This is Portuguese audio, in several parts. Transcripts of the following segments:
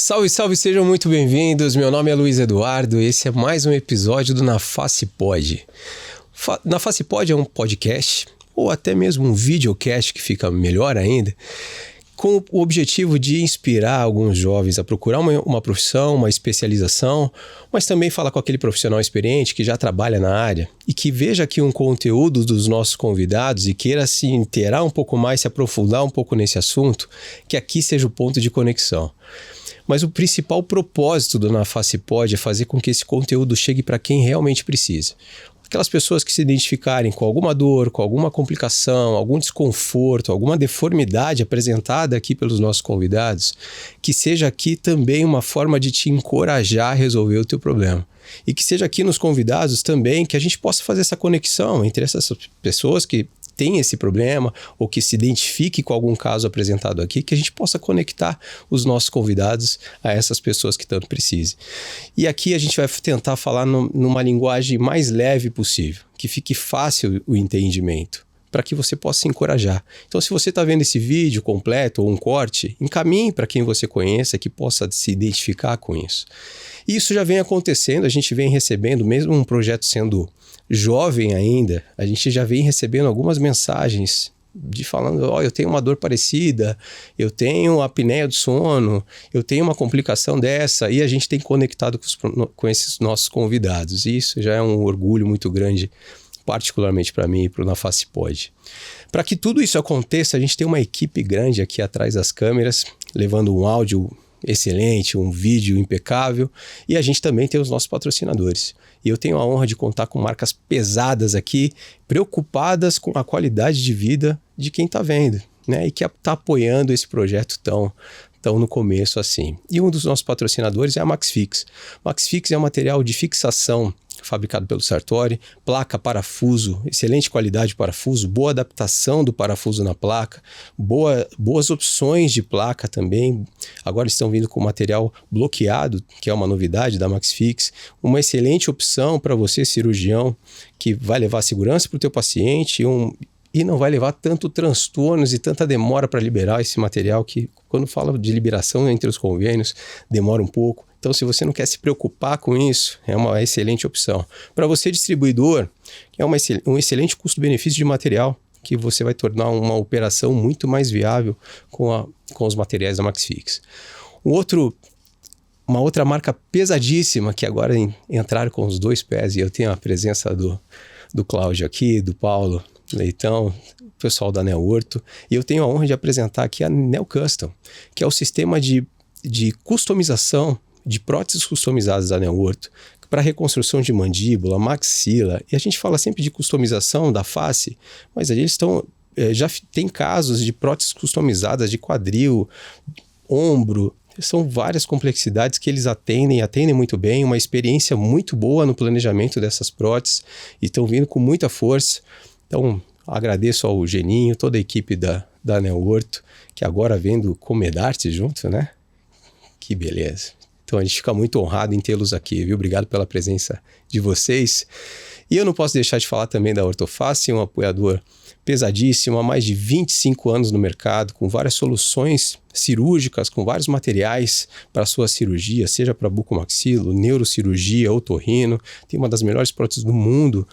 Salve, salve, sejam muito bem-vindos. Meu nome é Luiz Eduardo e esse é mais um episódio do Na Face Pod. Na Face Pod é um podcast ou até mesmo um videocast que fica melhor ainda, com o objetivo de inspirar alguns jovens a procurar uma profissão, uma especialização, mas também falar com aquele profissional experiente que já trabalha na área e que veja aqui um conteúdo dos nossos convidados e queira se inteirar um pouco mais, se aprofundar um pouco nesse assunto, que aqui seja o ponto de conexão. Mas o principal propósito do Na Face Pod é fazer com que esse conteúdo chegue para quem realmente precisa. Aquelas pessoas que se identificarem com alguma dor, com alguma complicação, algum desconforto, alguma deformidade apresentada aqui pelos nossos convidados, que seja aqui também uma forma de te encorajar a resolver o teu problema. E que seja aqui nos convidados também que a gente possa fazer essa conexão entre essas pessoas que têm esse problema ou que se identifique com algum caso apresentado aqui, que a gente possa conectar os nossos convidados a essas pessoas que tanto precisem. E aqui a gente vai tentar falar numa linguagem mais leve possível, que fique fácil o entendimento, para que você possa se encorajar. Então, se você está vendo esse vídeo completo ou um corte, encaminhe para quem você conheça que possa se identificar com isso. E isso já vem acontecendo, a gente vem recebendo, mesmo um projeto sendo jovem ainda, a gente já vem recebendo algumas mensagens de falando, eu tenho uma dor parecida, eu tenho apneia do sono, eu tenho uma complicação dessa, e a gente tem conectado com esses nossos convidados. E isso já é um orgulho muito grande, particularmente para mim e para o Na Face Pod. Para que tudo isso aconteça, a gente tem uma equipe grande aqui atrás das câmeras, levando um áudio excelente, um vídeo impecável, e a gente também tem os nossos patrocinadores. E eu tenho a honra de contar com marcas pesadas aqui, preocupadas com a qualidade de vida de quem está vendo, né? E que está apoiando esse projeto tão no começo assim. E um dos nossos patrocinadores é a MaxFix. MaxFix é um material de fixação fabricado pelo Sartori, placa, parafuso, excelente qualidade de parafuso, boa adaptação do parafuso na placa, boas opções de placa também. Agora estão vindo com material bloqueado, que é uma novidade da MaxFix, uma excelente opção para você, cirurgião, que vai levar segurança para o teu paciente e não vai levar tanto transtornos e tanta demora para liberar esse material, que quando fala de liberação entre os convênios, demora um pouco. Então, se você não quer se preocupar com isso, é uma excelente opção. Para você, distribuidor, é um excelente custo-benefício de material, que você vai tornar uma operação muito mais viável com os materiais da MaxFix. Uma outra marca pesadíssima, que agora entraram com os dois pés, e eu tenho a presença do Cláudio aqui, do Paulo Leitão, o pessoal da Neo Orto, e eu tenho a honra de apresentar aqui a Neo Custom, que é o sistema de customização de próteses customizadas da Neo Orto para reconstrução de mandíbula, maxila, e a gente fala sempre de customização da face, mas eles já tem casos de próteses customizadas de quadril, ombro. São várias complexidades que eles atendem muito bem, uma experiência muito boa no planejamento dessas próteses e estão vindo com muita força. Então, agradeço ao Geninho, toda a equipe da Neo Orto, que agora vem do Comedarte junto, né? Que beleza. Então, a gente fica muito honrado em tê-los aqui, viu? Obrigado pela presença de vocês. E eu não posso deixar de falar também da Ortoface, um apoiador pesadíssimo, há mais de 25 anos no mercado, com várias soluções cirúrgicas, com vários materiais para a sua cirurgia, seja para bucomaxilo, neurocirurgia, otorrino. Tem uma das melhores próteses do mundo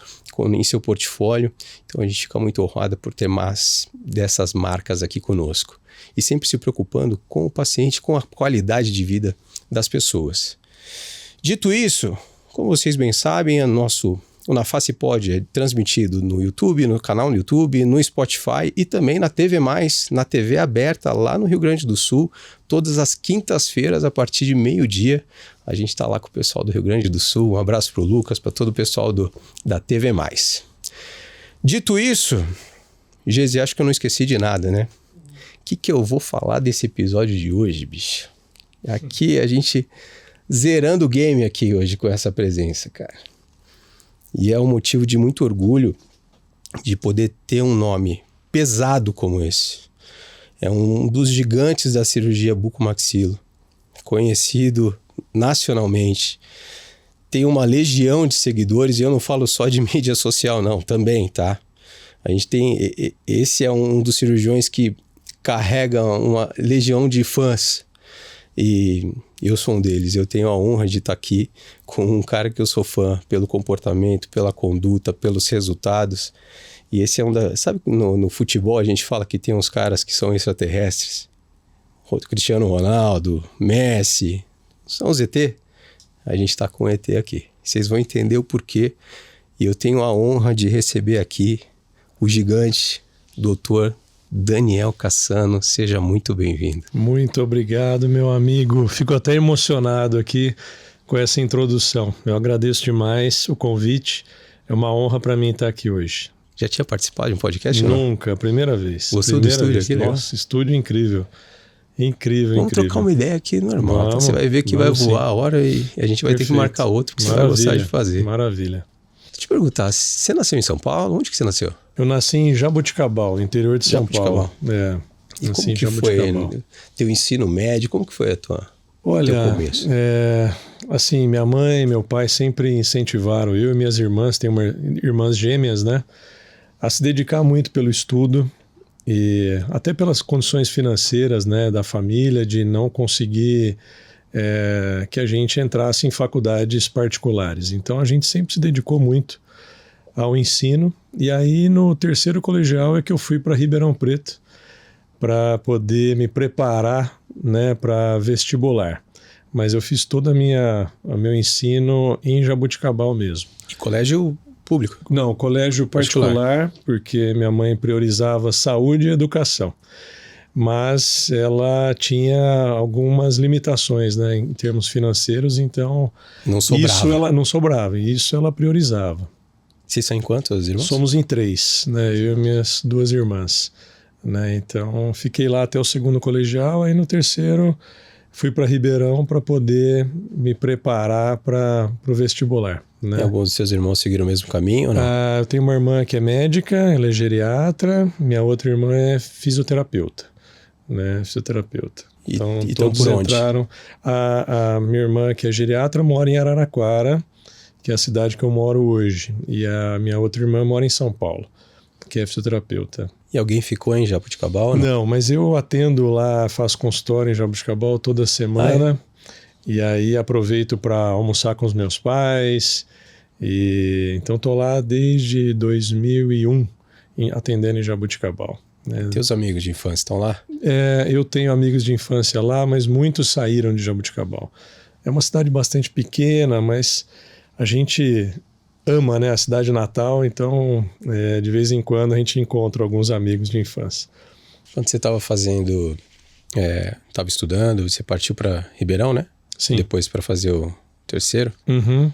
em seu portfólio. Então a gente fica muito honrado por ter mais dessas marcas aqui conosco. E sempre se preocupando com o paciente, com a qualidade de vida das pessoas. Dito isso, como vocês bem sabem, o Na Face Pod é transmitido no YouTube, no canal no YouTube, no Spotify e também na TV+, na TV aberta lá no Rio Grande do Sul, todas as quintas-feiras a partir de meio-dia. A gente está lá com o pessoal do Rio Grande do Sul. Um abraço para o Lucas, para todo o pessoal da TV+. Dito isso, Gezi, acho que eu não esqueci de nada, né? O que eu vou falar desse episódio de hoje, bicho? Aqui a gente zerando o game aqui hoje com essa presença, cara. E é um motivo de muito orgulho de poder ter um nome pesado como esse. É um dos gigantes da cirurgia bucomaxilo, conhecido nacionalmente. Tem uma legião de seguidores, e eu não falo só de mídia social não, também, tá? A gente tem... Esse é um dos cirurgiões que carrega uma legião de fãs. E Eu sou um deles. Eu tenho a honra de estar aqui com um cara que eu sou fã pelo comportamento, pela conduta, pelos resultados. E esse é Sabe, no futebol a gente fala que tem uns caras que são extraterrestres? Cristiano Ronaldo, Messi, são os ET. A gente está com o ET aqui. Vocês vão entender o porquê. E eu tenho a honra de receber aqui o gigante, Dr. Daniel Cassano. Seja muito bem-vindo. Muito obrigado, meu amigo. Fico até emocionado aqui com essa introdução. Eu agradeço demais o convite. É uma honra para mim estar aqui hoje. Já tinha participado de um podcast? Nunca, primeira vez. Gostou do estúdio aqui? Nossa, estúdio incrível. Incrível, Vamos trocar uma ideia aqui normal. Você vai ver que vai voar a hora e a gente vai ter que marcar outro, porque você vai gostar de fazer. Maravilha. Deixa eu te perguntar, você nasceu em São Paulo? Onde que você nasceu? Eu nasci em Jaboticabal, interior de São Paulo. E como que foi teu ensino médio? Como que foi teu começo? Assim, minha mãe e meu pai sempre incentivaram eu e minhas irmãs, tenho irmãs gêmeas, né? A se dedicar muito pelo estudo e até pelas condições financeiras, né, da família, de não conseguir que a gente entrasse em faculdades particulares. Então a gente sempre se dedicou muito ao ensino. E aí no terceiro colegial é que eu fui para Ribeirão Preto para poder me preparar, né, para vestibular. Mas eu fiz todo o meu ensino em Jaboticabal mesmo. E colégio público? Não, colégio particular, porque minha mãe priorizava saúde e educação. Mas ela tinha algumas limitações, né, em termos financeiros, então não sobrava. Não sobrava, e isso ela priorizava. Vocês são em quantos irmãos? Somos em 3, né, eu e minhas 2 irmãs. Né, então fiquei lá até o segundo colegial, aí no terceiro fui para Ribeirão para poder me preparar para o vestibular. Né? E alguns dos seus irmãos seguiram o mesmo caminho ou não? Eu tenho uma irmã que é médica, ela é geriatra, minha outra irmã é fisioterapeuta. Né? Fisioterapeuta. Então todos entraram. A minha irmã, que é geriatra, mora em Araraquara, que é a cidade que eu moro hoje. E a minha outra irmã mora em São Paulo, que é fisioterapeuta. E alguém ficou em Jaboticabal ou não? Não, mas eu atendo lá, faço consultório em Jaboticabal toda semana. E aí aproveito para almoçar com os meus pais. Então estou lá desde 2001 atendendo em Jaboticabal. Né? Teus amigos de infância estão lá? Eu tenho amigos de infância lá, mas muitos saíram de Jaboticabal. É uma cidade bastante pequena, mas a gente ama, né, a cidade natal, então de vez em quando a gente encontra alguns amigos de infância. Quando você estava fazendo, estava estudando, você partiu para Ribeirão, né? Sim. Depois para fazer o terceiro? Uhum.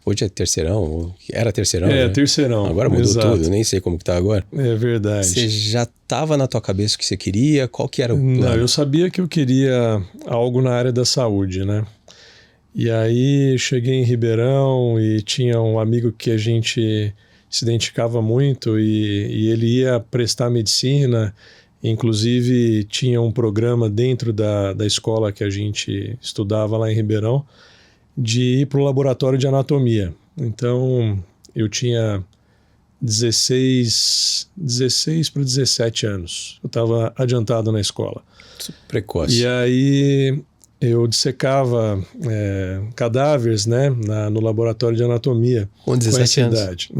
Hoje é terceirão? Era terceirão? Né? Terceirão. Agora mudou tudo, nem sei como que tá agora. É verdade. Você já estava na tua cabeça o que você queria? Qual que era o plano? Não, eu sabia que eu queria algo na área da saúde, né? E aí cheguei em Ribeirão e tinha um amigo que a gente se identificava muito e ele ia prestar medicina, inclusive tinha um programa dentro da escola que a gente estudava lá em Ribeirão de ir para o laboratório de anatomia. Então eu tinha 16 para 17 anos, eu estava adiantado na escola. Precoce. E aí eu dissecava cadáveres, né, no laboratório de anatomia. Com 17 anos? Idade.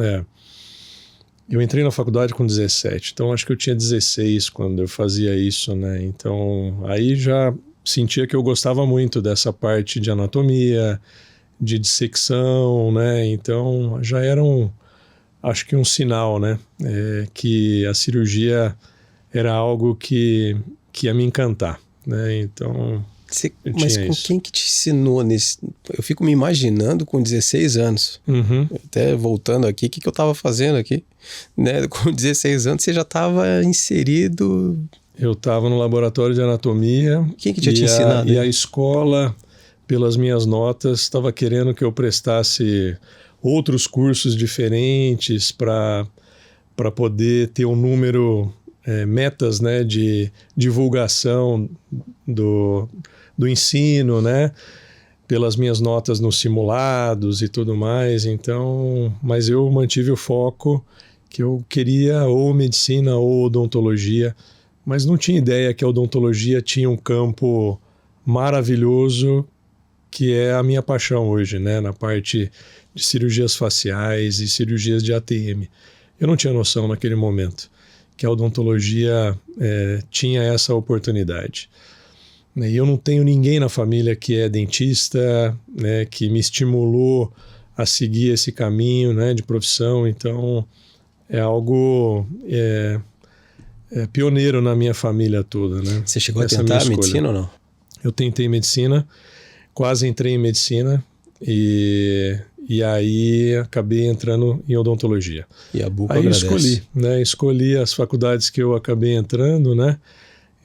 Eu entrei na faculdade com 17, então acho que eu tinha 16 quando eu fazia isso, né? Então aí já sentia que eu gostava muito dessa parte de anatomia, de dissecção, né? Então já era acho que um sinal, né? Que a cirurgia era algo que ia me encantar, né? Então... Mas com quem que te ensinou nesse... Eu fico me imaginando com 16 anos. Uhum. Até voltando aqui, o que eu estava fazendo aqui? Né? Com 16 anos você já estava inserido... Eu estava no laboratório de anatomia. Quem que tinha te ensinado? E a escola, pelas minhas notas, estava querendo que eu prestasse outros cursos diferentes para poder ter um número... metas, né, de divulgação do ensino, né, pelas minhas notas nos simulados e tudo mais. Então, mas eu mantive o foco que eu queria ou medicina ou odontologia, mas não tinha ideia que a odontologia tinha um campo maravilhoso que é a minha paixão hoje, né? Na parte de cirurgias faciais e cirurgias de ATM. Eu não tinha noção naquele momento que a odontologia tinha essa oportunidade. E eu não tenho ninguém na família que é dentista, né, que me estimulou a seguir esse caminho, né, de profissão. Então, é algo pioneiro na minha família toda, né? Você chegou a tentar medicina ou não? Eu tentei medicina, quase entrei em medicina e aí acabei entrando em odontologia. E a Buco aí agradece. Escolhi as faculdades que eu acabei entrando, né?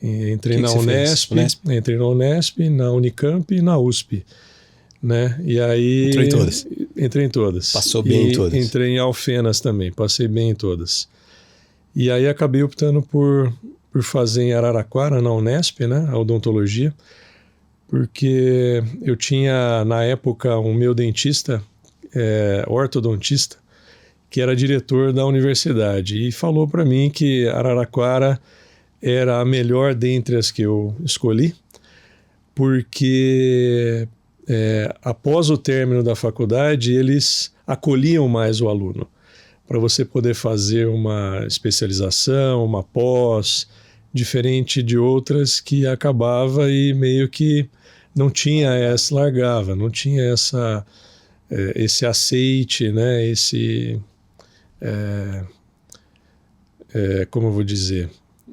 Entrei na Unesp, entrei na Unesp, na Unicamp e na USP, né? E aí entrou em todas? Entrei em todas. Passou bem em todas? Entrei em Alfenas também, passei bem em todas. E aí acabei optando por fazer em Araraquara, na Unesp, né? A odontologia, porque eu tinha na época um meu dentista, ortodontista, que era diretor da universidade e falou para mim que Araraquara era a melhor dentre as que eu escolhi, porque após o término da faculdade eles acolhiam mais o aluno para você poder fazer uma especialização, uma pós, diferente de outras que acabava e meio que não tinha largava, não tinha esse aceite, né? Esse como eu vou dizer,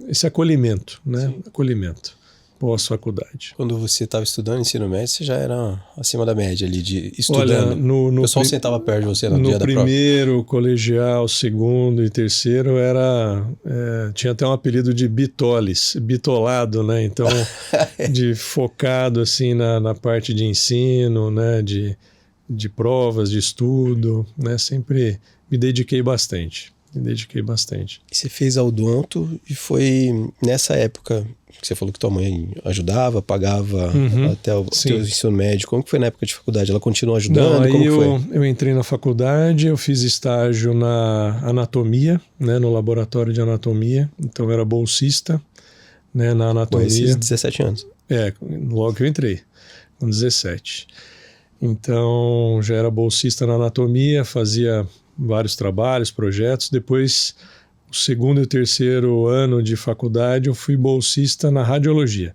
esse acolhimento, né? Sim. Acolhimento pós-faculdade. Quando você estava estudando ensino médio, você já era acima da média ali de estudando? Olha, o pessoal sentava perto de você no dia da prova? No primeiro, colegial, segundo e terceiro tinha até um apelido de bitoles, bitolado, né? Então, de focado assim na parte de ensino, né? De provas, de estudo, né? Sempre me dediquei bastante. E você fez a odonto e foi nessa época que você falou que tua mãe ajudava, pagava até o teu ensino médio. Como que foi na época de faculdade? Ela continuou ajudando? Não, aí como que foi? Eu entrei na faculdade, eu fiz estágio na anatomia, né, no laboratório de anatomia. Então eu era bolsista, né, na anatomia. Com esses 17 anos? Logo que eu entrei, com 17. Então já era bolsista na anatomia, fazia vários trabalhos, projetos. Depois, o segundo e o terceiro ano de faculdade, eu fui bolsista na radiologia.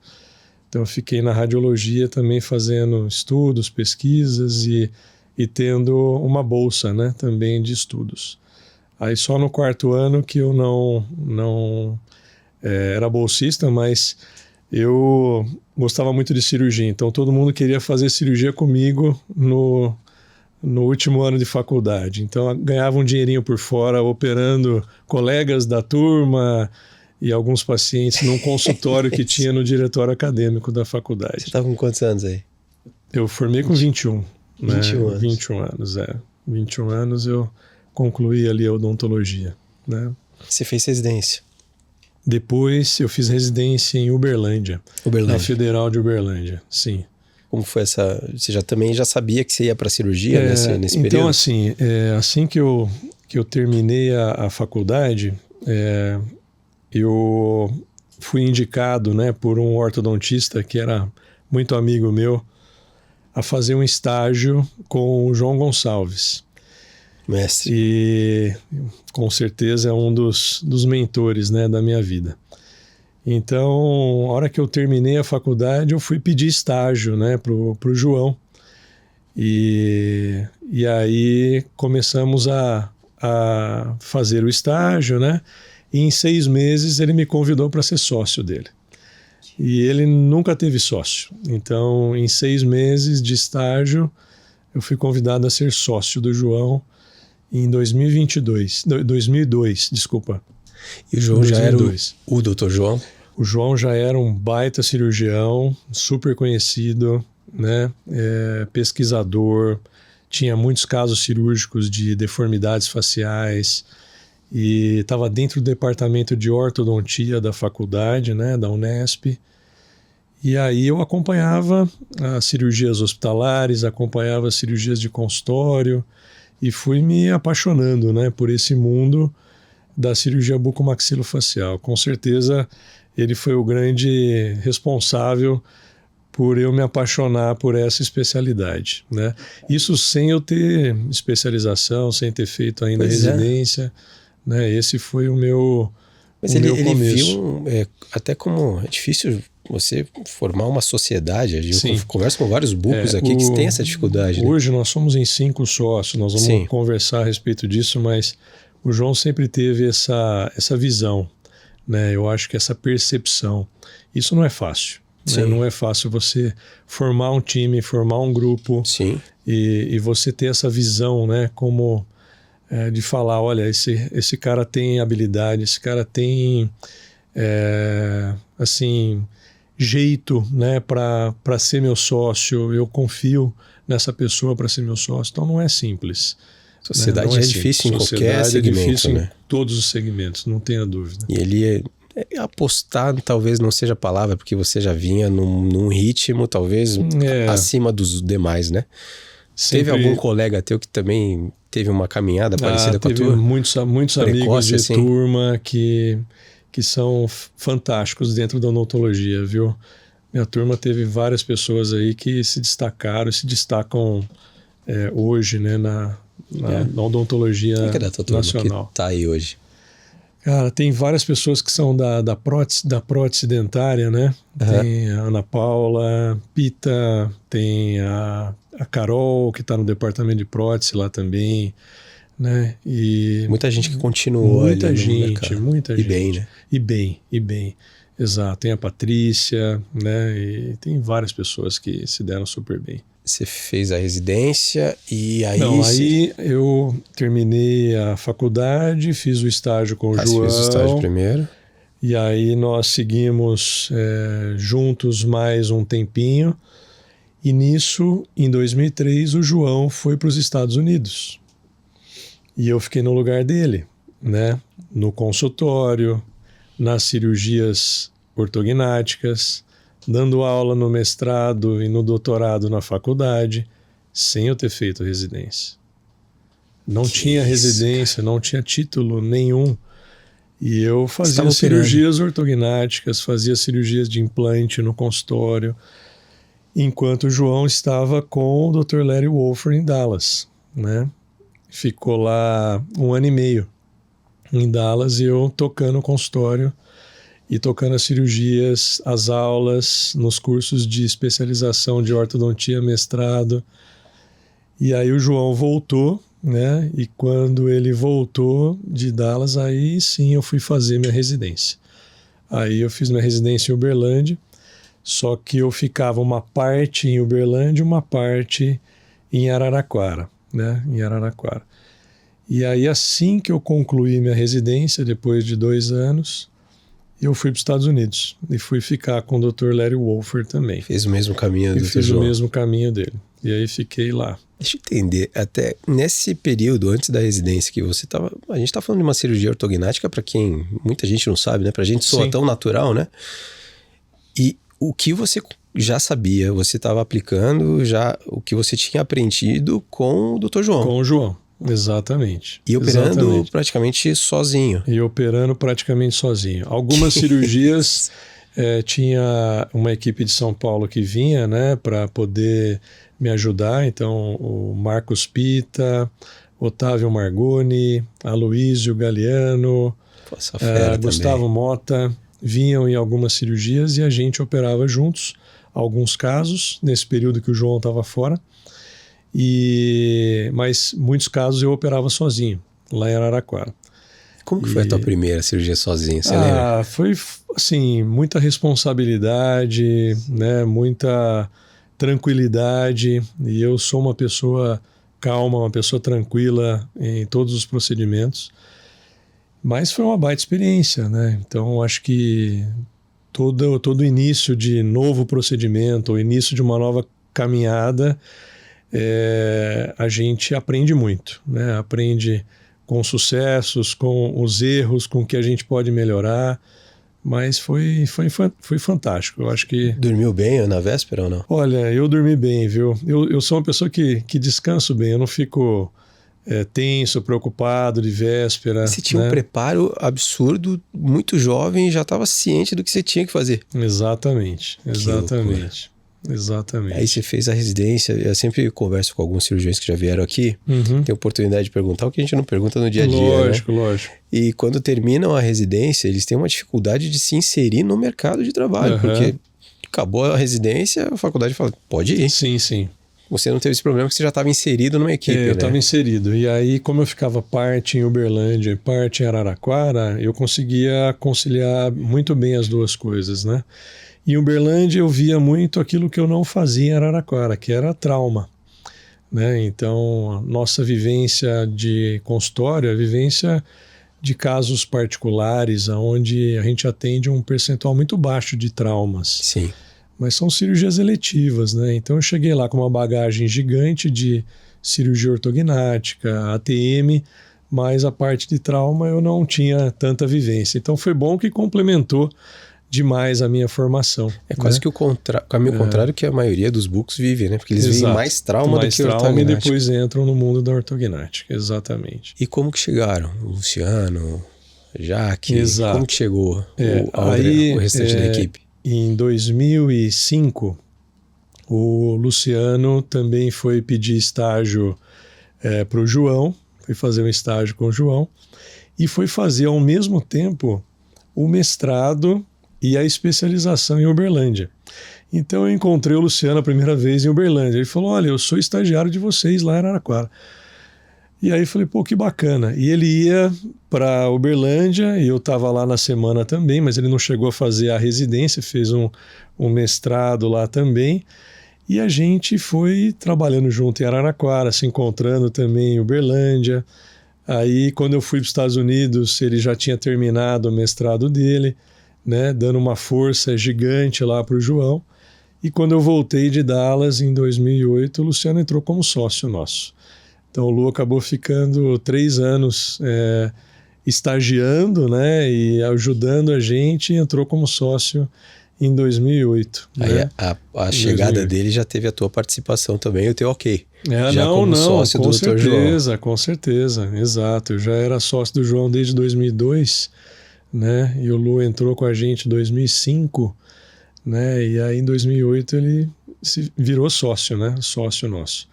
Então, eu fiquei na radiologia também fazendo estudos, pesquisas e tendo uma bolsa, né, também de estudos. Aí, só no quarto ano que eu não era bolsista, mas eu gostava muito de cirurgia. Então, todo mundo queria fazer cirurgia comigo no último ano de faculdade. Então, ganhava um dinheirinho por fora, operando colegas da turma e alguns pacientes num consultório que tinha no diretório acadêmico da faculdade. Você estava com quantos anos aí? Eu formei com 21. 21 anos. 21 anos, 21 anos eu concluí ali a odontologia, né? Você fez residência? Depois eu fiz residência em Uberlândia. Na Federal de Uberlândia, sim. Como foi essa... Você também já sabia que você ia para a cirurgia nesse período? Então, assim que eu terminei a faculdade, eu fui indicado, né, por um ortodontista que era muito amigo meu a fazer um estágio com o João Gonçalves. Mestre. E com certeza é um dos mentores, né, da minha vida. Então, a hora que eu terminei a faculdade, eu fui pedir estágio, né, pro João. E aí começamos a fazer o estágio, né? E em 6 meses ele me convidou para ser sócio dele. E ele nunca teve sócio. Então, em 6 meses de estágio, eu fui convidado a ser sócio do João em 2002, desculpa. E o João 2002. Já era o Dr. João? O João já era um baita cirurgião, super conhecido, né? Pesquisador, tinha muitos casos cirúrgicos de deformidades faciais e estava dentro do departamento de ortodontia da faculdade, né, da Unesp. E aí eu acompanhava as cirurgias hospitalares, acompanhava as cirurgias de consultório e fui me apaixonando, né, por esse mundo da cirurgia bucomaxilofacial. Com certeza ele foi o grande responsável por eu me apaixonar por essa especialidade, né? Isso sem eu ter especialização, sem ter feito ainda residência, né? Esse foi o meu Mas o ele meu começo. viu até como é difícil você formar uma sociedade. Eu converso com vários bucos aqui que têm essa dificuldade. Hoje nós somos em 5 sócios, nós vamos conversar a respeito disso, mas o João sempre teve essa visão, né? Eu acho que essa percepção. Isso não é fácil. Né? Não é fácil você formar um time, formar um grupo e você ter essa visão, né? Como de falar, olha, esse cara tem habilidade, esse cara tem assim, jeito, né? Para ser meu sócio, eu confio nessa pessoa para ser meu sócio. Então não é simples. Sociedade é difícil em qualquer segmento, é difícil, né? Em todos os segmentos, não tenha dúvida. E ele apostar talvez não seja a palavra, porque você já vinha num ritmo talvez acima dos demais, né? Teve algum colega teu que também teve uma caminhada parecida com a tua? Muitos amigos de turma que são fantásticos dentro da odontologia, viu? Minha turma teve várias pessoas aí que se destacaram, se destacam hoje, né, na odontologia nacional. Que tá aí hoje? Cara, tem várias pessoas que são da prótese dentária, né? Tem a Ana Paula Pita, tem a Carol, que está no departamento de prótese lá também, né? E muita gente que continuou muita ali gente. E bem, né? E bem. Exato. Tem a Patrícia, né? E tem várias pessoas que se deram super bem. Você fez a residência e aí... Não, aí eu terminei a faculdade, fiz o estágio com o João. Você fez o estágio primeiro. E aí nós seguimos juntos mais um tempinho. E nisso, em 2003, o João foi para os Estados Unidos. E eu fiquei no lugar dele, né? No consultório, nas cirurgias ortognáticas, dando aula no mestrado e no doutorado na faculdade, sem eu ter feito residência. Não tinha residência, não tinha título nenhum. E eu fazia cirurgias ortognáticas, fazia cirurgias de implante no consultório, enquanto o João estava com o Dr. Larry Wolfer em Dallas, né? Ficou lá 1 ano e meio em Dallas e eu tocando o consultório e tocando as cirurgias, as aulas, nos cursos de especialização de ortodontia, mestrado. E aí o João voltou, né? E quando ele voltou de Dallas, aí sim eu fui fazer minha residência. Aí eu fiz minha residência em Uberlândia, só que eu ficava uma parte em Uberlândia e uma parte em Araraquara, né? Em Araraquara. E aí assim que eu concluí minha residência, depois de 2 anos, eu fui para os Estados Unidos e fui ficar com o Dr. Larry Wolfer também. Fez o mesmo caminho do Dr. João. Fiz o mesmo caminho dele. E aí fiquei lá. Deixa eu entender, até nesse período antes da residência que você estava... A gente está falando de uma cirurgia ortognática para quem muita gente não sabe, né? Para a gente soa tão natural, né? E o que você já sabia, você estava aplicando já o que você tinha aprendido com o Dr. João. Com o João. Exatamente. E operando praticamente sozinho. Algumas cirurgias tinha uma equipe de São Paulo que vinha, né, para poder me ajudar. Então, o Marcos Pita, Otávio Margoni, Aloísio Galeano, Gustavo Mota, vinham em algumas cirurgias e a gente operava juntos. Alguns casos, nesse período que o João estava fora. Mas muitos casos eu operava sozinho, lá em Araraquara. Como que foi a tua primeira cirurgia sozinho, você lembra? Foi, assim, muita responsabilidade, né, muita tranquilidade, e eu sou uma pessoa calma, uma pessoa tranquila em todos os procedimentos, mas foi uma baita experiência, né? Então, acho que todo início de novo procedimento, o início de uma nova caminhada, a gente aprende muito, né? Aprende com os sucessos, com os erros, com o que a gente pode melhorar, mas foi fantástico. Eu acho que... Dormiu bem na véspera ou não? Olha, eu dormi bem, viu? Eu sou uma pessoa que descanso bem, eu não fico tenso, preocupado de véspera. Você tinha um preparo absurdo, muito jovem, e já estava ciente do que você tinha que fazer. Exatamente. Exatamente. Aí você fez a residência. Eu sempre converso com alguns cirurgiões que já vieram aqui. Tem oportunidade de perguntar o que a gente não pergunta no dia a dia, Lógico, né? lógico. E quando terminam a residência, eles têm uma dificuldade de se inserir no mercado de trabalho, porque acabou a residência, a faculdade fala, pode ir. Sim, sim. Você não teve esse problema porque você já estava inserido numa equipe, né? Eu estava inserido. E aí, como eu ficava parte em Uberlândia e parte em Araraquara, eu conseguia conciliar muito bem as duas coisas, né? Em Uberlândia eu via muito aquilo que eu não fazia em Araraquara, que era trauma, né? Então, nossa vivência de consultório, a vivência de casos particulares, onde a gente atende um percentual muito baixo de traumas. Sim. Mas são cirurgias eletivas, né? Então eu cheguei lá com uma bagagem gigante de cirurgia ortognática, ATM, mas a parte de trauma eu não tinha tanta vivência. Então foi bom que complementou demais a minha formação. É quase que o caminho contrário que a maioria dos books vive, né? Porque eles vivem mais trauma do que ortognática. E depois entram no mundo da ortognática, exatamente. E como que chegaram? O Luciano, Jaque, Exato. como que chegou o restante da equipe? Em 2005, o Luciano também foi pedir estágio para o João, foi fazer um estágio com o João, e foi fazer ao mesmo tempo o mestrado e a especialização em Uberlândia. Então eu encontrei o Luciano a primeira vez em Uberlândia. Ele falou, olha, eu sou estagiário de vocês lá em Araraquara. E aí eu falei, pô, que bacana. E ele ia para Uberlândia e eu estava lá na semana também, mas ele não chegou a fazer a residência, fez um mestrado lá também. E a gente foi trabalhando junto em Araraquara, se encontrando também em Uberlândia. Aí, quando eu fui para os Estados Unidos, ele já tinha terminado o mestrado dele, né, dando uma força gigante lá para o João. E quando eu voltei de Dallas, em 2008, o Luciano entrou como sócio nosso. Então o Lu acabou ficando 3 anos estagiando, né, e ajudando a gente, e entrou como sócio em 2008. Aí né? a chegada dele já teve a tua participação também, o teu ok. Já não, como sócio do Dr. João. Com certeza, exato. Eu já era sócio do João desde 2002, né, e o Lu entrou com a gente em 2005, né, e aí em 2008 ele se virou sócio, né, sócio nosso.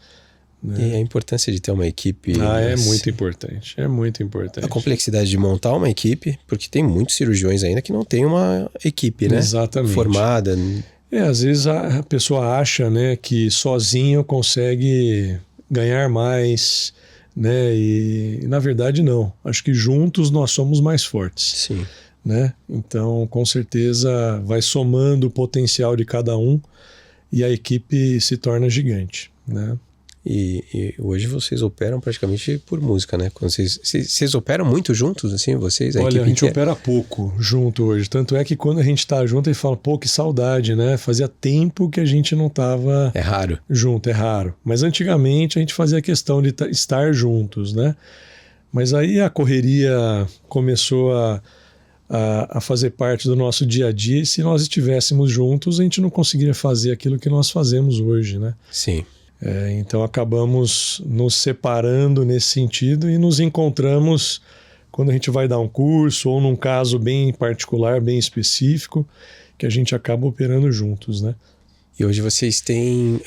E a importância de ter uma equipe... é muito importante, é muito importante. A complexidade de montar uma equipe, porque tem muitos cirurgiões ainda que não tem uma equipe, né? Exatamente. Formada. Às vezes a pessoa acha, né, que sozinho consegue ganhar mais, né, e na verdade não. Acho que juntos nós somos mais fortes. Sim. Né? Então, com certeza, vai somando o potencial de cada um e a equipe se torna gigante, né? E hoje vocês operam praticamente por música, né? Quando vocês operam muito juntos, assim, vocês? Olha, a gente opera pouco junto hoje. Tanto é que quando a gente tá junto, ele fala, pô, que saudade, né? Fazia tempo que a gente não tava... É raro. Junto, é raro. Mas antigamente a gente fazia questão de estar juntos, né? Mas aí a correria começou a fazer parte do nosso dia a dia, e se nós estivéssemos juntos, a gente não conseguiria fazer aquilo que nós fazemos hoje, né? Sim. Então acabamos nos separando nesse sentido e nos encontramos quando a gente vai dar um curso ou num caso bem particular, bem específico, que a gente acaba operando juntos, né? E hoje vocês têm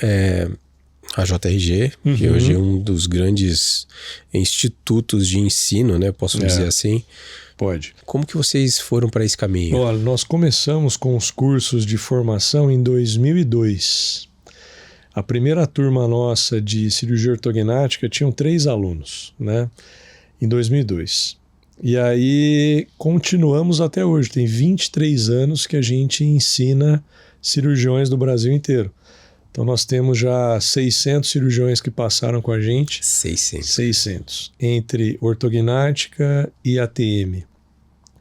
a JRG, que hoje é um dos grandes institutos de ensino, né? Posso dizer assim? Pode. Como que vocês foram para esse caminho? Olha, nós começamos com os cursos de formação em 2002. A primeira turma nossa de cirurgia ortognática tinham 3 alunos, né? Em 2002. E aí continuamos até hoje. Tem 23 anos que a gente ensina cirurgiões do Brasil inteiro. Então nós temos já 600 cirurgiões que passaram com a gente. 600. Entre ortognática e ATM.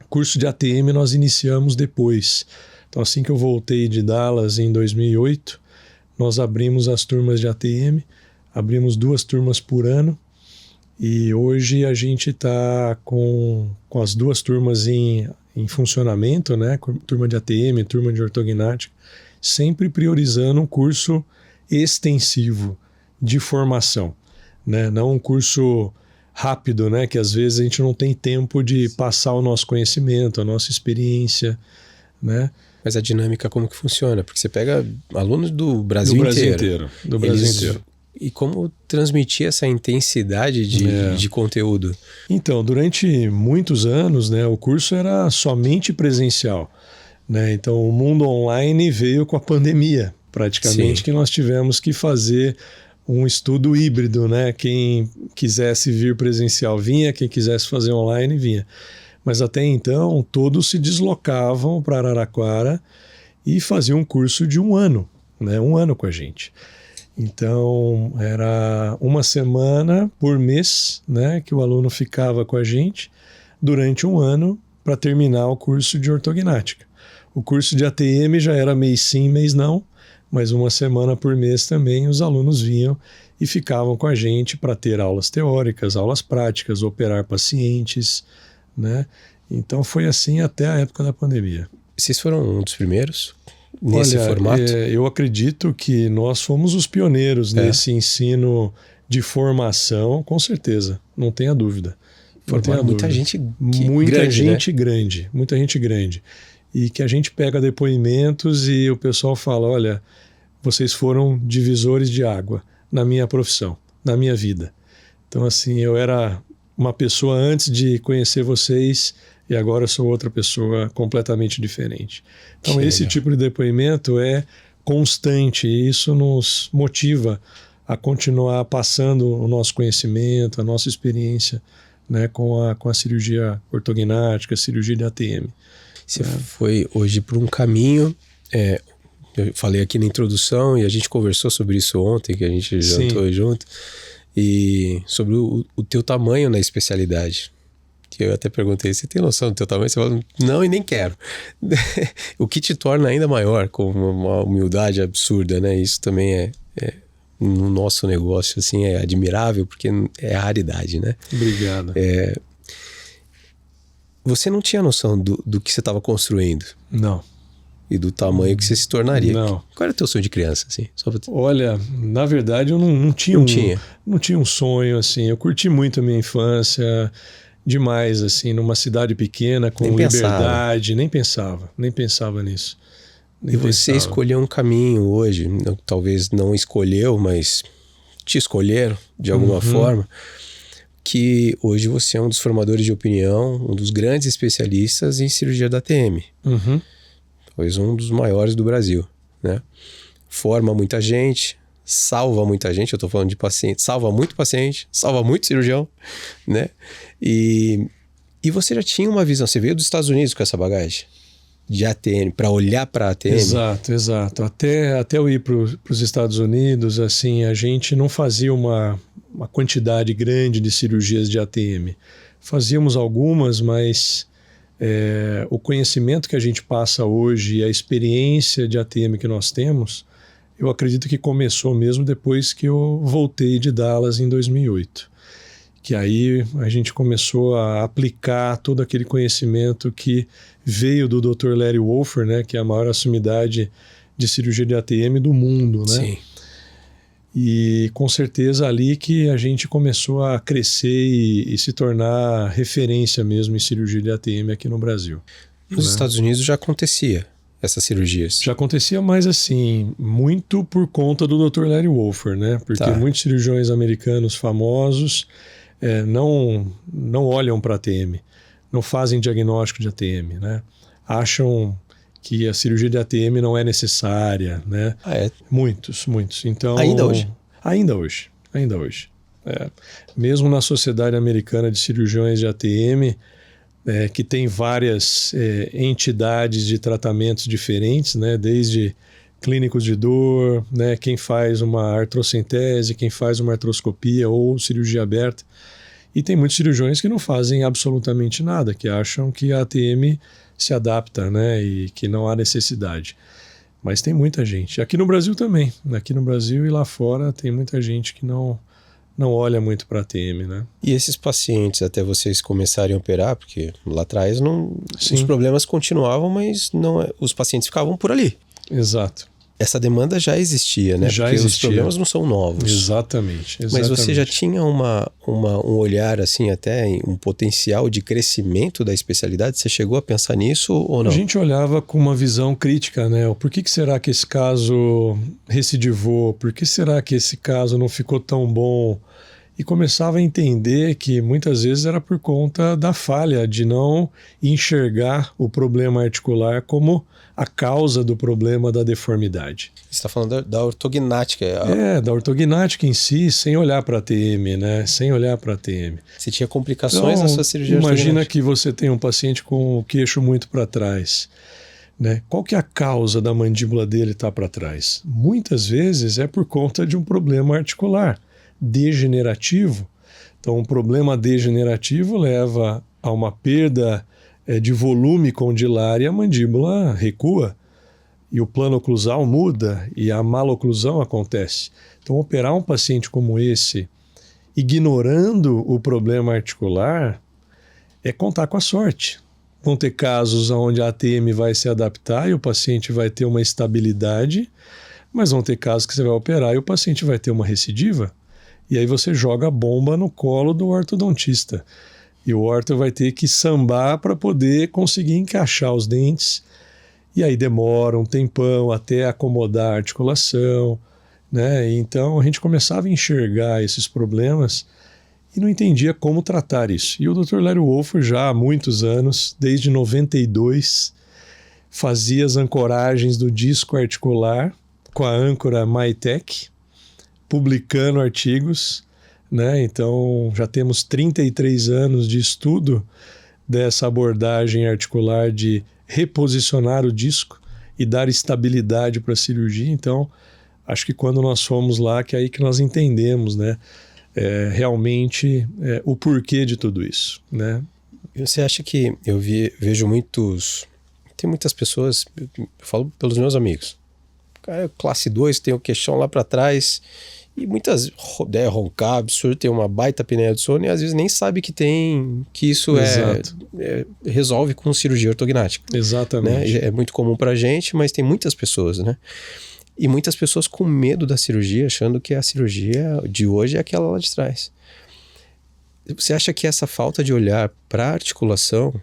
Curso de ATM nós iniciamos depois. Então assim que eu voltei de Dallas em 2008, nós abrimos as turmas de ATM, abrimos 2 turmas por ano, e hoje a gente está com as 2 turmas em funcionamento, né? Turma de ATM, turma de ortognática, sempre priorizando um curso extensivo de formação, né? Não um curso rápido, né? Que às vezes a gente não tem tempo de passar o nosso conhecimento, a nossa experiência, né? Mas a dinâmica como que funciona? Porque você pega alunos do Brasil inteiro. Do Brasil inteiro. E como transmitir essa intensidade de conteúdo? Então, durante muitos anos, né, o curso era somente presencial, né? Então, o mundo online veio com a pandemia, praticamente, que nós tivemos que fazer um estudo híbrido, né? Quem quisesse vir presencial vinha, quem quisesse fazer online vinha. Mas até então, todos se deslocavam para Araraquara e faziam um curso de 1 ano, né? 1 ano com a gente. Então, era 1 semana por mês, né, que o aluno ficava com a gente durante 1 ano para terminar o curso de ortognática. O curso de ATM já era mês sim, mês não, mas 1 semana por mês também os alunos vinham e ficavam com a gente para ter aulas teóricas, aulas práticas, operar pacientes, né? Então, foi assim até a época da pandemia. Vocês foram um dos primeiros nesse formato? Eu acredito que nós fomos os pioneiros nesse ensino de formação, com certeza, não tenha dúvida. Formaram muita gente grande. Muita gente grande. E que a gente pega depoimentos e o pessoal fala, olha, vocês foram divisores de água na minha profissão, na minha vida. Então, assim, eu era uma pessoa antes de conhecer vocês e agora eu sou outra pessoa completamente diferente. Então, esse tipo de depoimento é constante e isso nos motiva a continuar passando o nosso conhecimento, a nossa experiência, né, com a cirurgia ortognática, a cirurgia de ATM. Você foi hoje por um caminho, eu falei aqui na introdução e a gente conversou sobre isso ontem, que a gente jantou junto, e sobre o teu tamanho na especialidade. Eu até perguntei, você tem noção do teu tamanho? Você falou, não, e nem quero. O que te torna ainda maior, com uma humildade absurda, né? Isso também no nosso negócio, assim, é admirável, porque é a raridade, né? Obrigado. Você não tinha noção do que você estava construindo? Não. E do tamanho que você se tornaria? Não. Qual era o teu sonho de criança, assim? Olha, na verdade, eu não tinha um sonho, assim. Eu curti muito a minha infância, demais, assim, numa cidade pequena, com liberdade. Nem pensava nisso. Você escolheu um caminho hoje, talvez não escolheu, mas te escolheram de alguma forma, que hoje você é um dos formadores de opinião, um dos grandes especialistas em cirurgia da ATM. Talvez um dos maiores do Brasil, né? Forma muita gente, salva muita gente, eu tô falando de paciente, salva muito paciente, salva muito cirurgião, né? E você já tinha uma visão, você veio dos Estados Unidos com essa bagagem de ATM, para olhar para a ATM? Exato. Até eu ir para os Estados Unidos, assim, a gente não fazia uma quantidade grande de cirurgias de ATM. Fazíamos algumas, mas o conhecimento que a gente passa hoje e a experiência de ATM que nós temos, eu acredito que começou mesmo depois que eu voltei de Dallas em 2008. Que aí a gente começou a aplicar todo aquele conhecimento que veio do Dr. Larry Wolfer, né, que é a maior sumidade de cirurgia de ATM do mundo, né? Sim. E com certeza ali que a gente começou a crescer e se tornar referência mesmo em cirurgia de ATM aqui no Brasil. Nos Estados Unidos já acontecia essas cirurgias? Já acontecia, mas assim, muito por conta do Dr. Larry Wolfer, né? Porque muitos cirurgiões americanos famosos não olham para ATM, não fazem diagnóstico de ATM, né? Acham que a cirurgia de ATM não é necessária, né? Muitos. Então, Ainda hoje. Mesmo na Sociedade Americana de Cirurgiões de ATM, que tem várias entidades de tratamentos diferentes, né? Desde clínicos de dor, né? Quem faz uma artrocentese, quem faz uma artroscopia ou cirurgia aberta. E tem muitos cirurgiões que não fazem absolutamente nada, que acham que a ATM se adapta, né? E que não há necessidade. Mas tem muita gente. Aqui no Brasil também. Aqui no Brasil e lá fora tem muita gente que não olha muito para a ATM, né? E esses pacientes, até vocês começarem a operar, porque lá atrás os problemas continuavam, mas os pacientes ficavam por ali. Exato. essa demanda já existia, né? Já Porque existia. os problemas não são novos. Exatamente. Mas você já tinha um olhar, assim, até um potencial de crescimento da especialidade? Você chegou a pensar nisso ou não? A gente olhava com uma visão crítica, né? Por que será que esse caso recidivou? Por que será que esse caso não ficou tão bom? E começava a entender que muitas vezes era por conta da falha de não enxergar o problema articular como a causa do problema da deformidade. Você está falando da ortognática. Da ortognática em si, sem olhar para a TM, né? Sem olhar para a TM. Você tinha complicações na sua cirurgia Imagina que você tem um paciente com o queixo muito para trás, né? Qual que é a causa da mandíbula dele estar para trás? Muitas vezes é por conta de um problema articular degenerativo. Então, um problema degenerativo leva a uma perda de volume condilar e a mandíbula recua. E o plano oclusal muda e a maloclusão acontece. Então, operar um paciente como esse, ignorando o problema articular, é contar com a sorte. Vão ter casos onde a ATM vai se adaptar e o paciente vai ter uma estabilidade, mas vão ter casos que você vai operar e o paciente vai ter uma recidiva. E aí você joga a bomba no colo do ortodontista. E o orto vai ter que sambar para poder conseguir encaixar os dentes. E aí demora um tempão até acomodar a articulação, né? Então a gente começava a enxergar esses problemas e não entendia como tratar isso. E o Dr. Lério Wolff já há muitos anos, desde 92, fazia as ancoragens do disco articular com a âncora Mytec, publicando artigos, né? Então já temos 33 anos de estudo dessa abordagem articular de reposicionar o disco e dar estabilidade para a cirurgia. Então acho que quando nós fomos lá, que é aí que nós entendemos, né? Realmente o porquê de tudo isso, né? Você acha que vejo tem muitas pessoas, eu falo pelos meus amigos, cara é classe 2, tem o queixão lá para trás e muitas roncar absurdo, tem uma baita apneia do sono e às vezes nem sabe que isso resolve com cirurgia ortognática. Exatamente. Né? É muito comum pra gente, mas tem muitas pessoas, né? E muitas pessoas com medo da cirurgia, achando que a cirurgia de hoje é aquela lá de trás. Você acha que essa falta de olhar para a articulação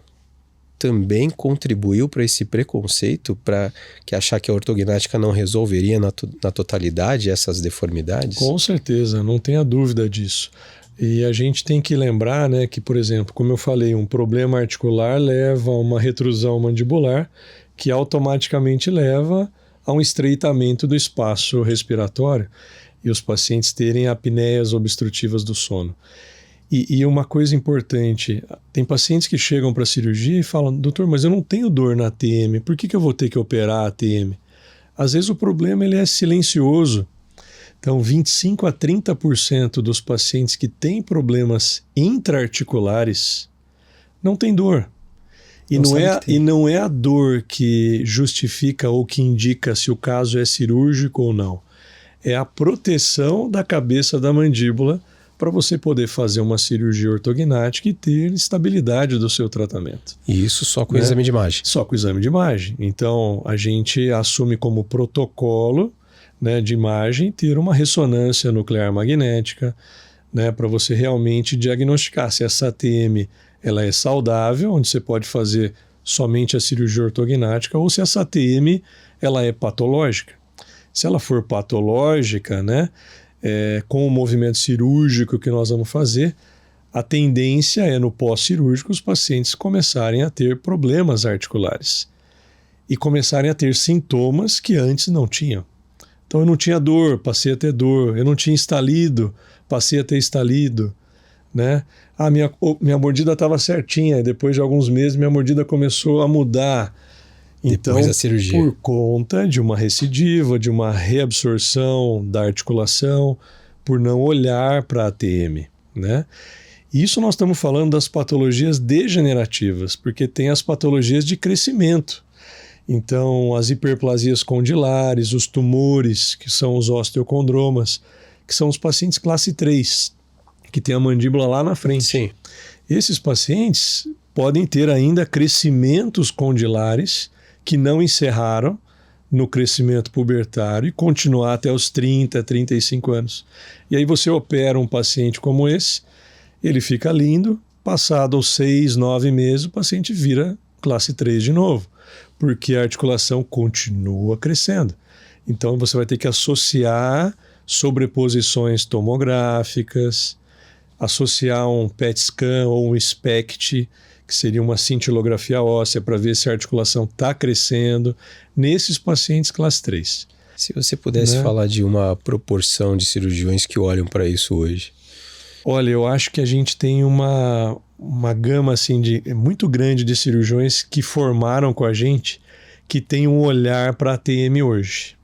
também contribuiu para esse preconceito, para achar que a ortognática não resolveria na totalidade essas deformidades? Com certeza, não tenha dúvida disso. E a gente tem que lembrar, né, que, por exemplo, como eu falei, um problema articular leva a uma retrusão mandibular, que automaticamente leva a um estreitamento do espaço respiratório e os pacientes terem apneias obstrutivas do sono. E uma coisa importante, tem pacientes que chegam para a cirurgia e falam: doutor, mas eu não tenho dor na ATM, por que eu vou ter que operar a ATM? Às vezes o problema ele é silencioso. Então 25 a 30% dos pacientes que têm problemas intra-articulares não têm dor. E não é a dor que justifica ou que indica se o caso é cirúrgico ou não. É a proteção da cabeça da mandíbula para você poder fazer uma cirurgia ortognática e ter estabilidade do seu tratamento. E isso só com o exame de imagem? Só com o exame de imagem. Então, a gente assume como protocolo, né, de imagem ter uma ressonância nuclear magnética, né, para você realmente diagnosticar se essa ATM ela é saudável, onde você pode fazer somente a cirurgia ortognática, ou se essa ATM ela é patológica. Se ela for patológica, né, com o movimento cirúrgico que nós vamos fazer, a tendência é no pós-cirúrgico os pacientes começarem a ter problemas articulares e começarem a ter sintomas que antes não tinham. Então eu não tinha dor, passei a ter dor, eu não tinha estalido, passei a ter estalido, né? Minha mordida estava certinha, e depois de alguns meses minha mordida começou a mudar. Então, depois da cirurgia. Por conta de uma recidiva, de uma reabsorção da articulação, por não olhar para a ATM, né? Isso nós estamos falando das patologias degenerativas, porque tem as patologias de crescimento. Então, as hiperplasias condilares, os tumores, que são os osteocondromas, que são os pacientes classe 3, que tem a mandíbula lá na frente. Sim. Esses pacientes podem ter ainda crescimentos condilares que não encerraram, no crescimento pubertário e continuar até os 30, 35 anos. E aí você opera um paciente como esse, ele fica lindo, passado os 6, 9 meses, o paciente vira classe 3 de novo, porque a articulação continua crescendo. Então você vai ter que associar sobreposições tomográficas, associar um PET scan ou um SPECT, que seria uma cintilografia óssea, para ver se a articulação está crescendo nesses pacientes classe 3. Se você pudesse falar de uma proporção de cirurgiões que olham para isso hoje. Olha, eu acho que a gente tem uma gama assim, muito grande de cirurgiões que formaram com a gente, que tem um olhar para a ATM hoje.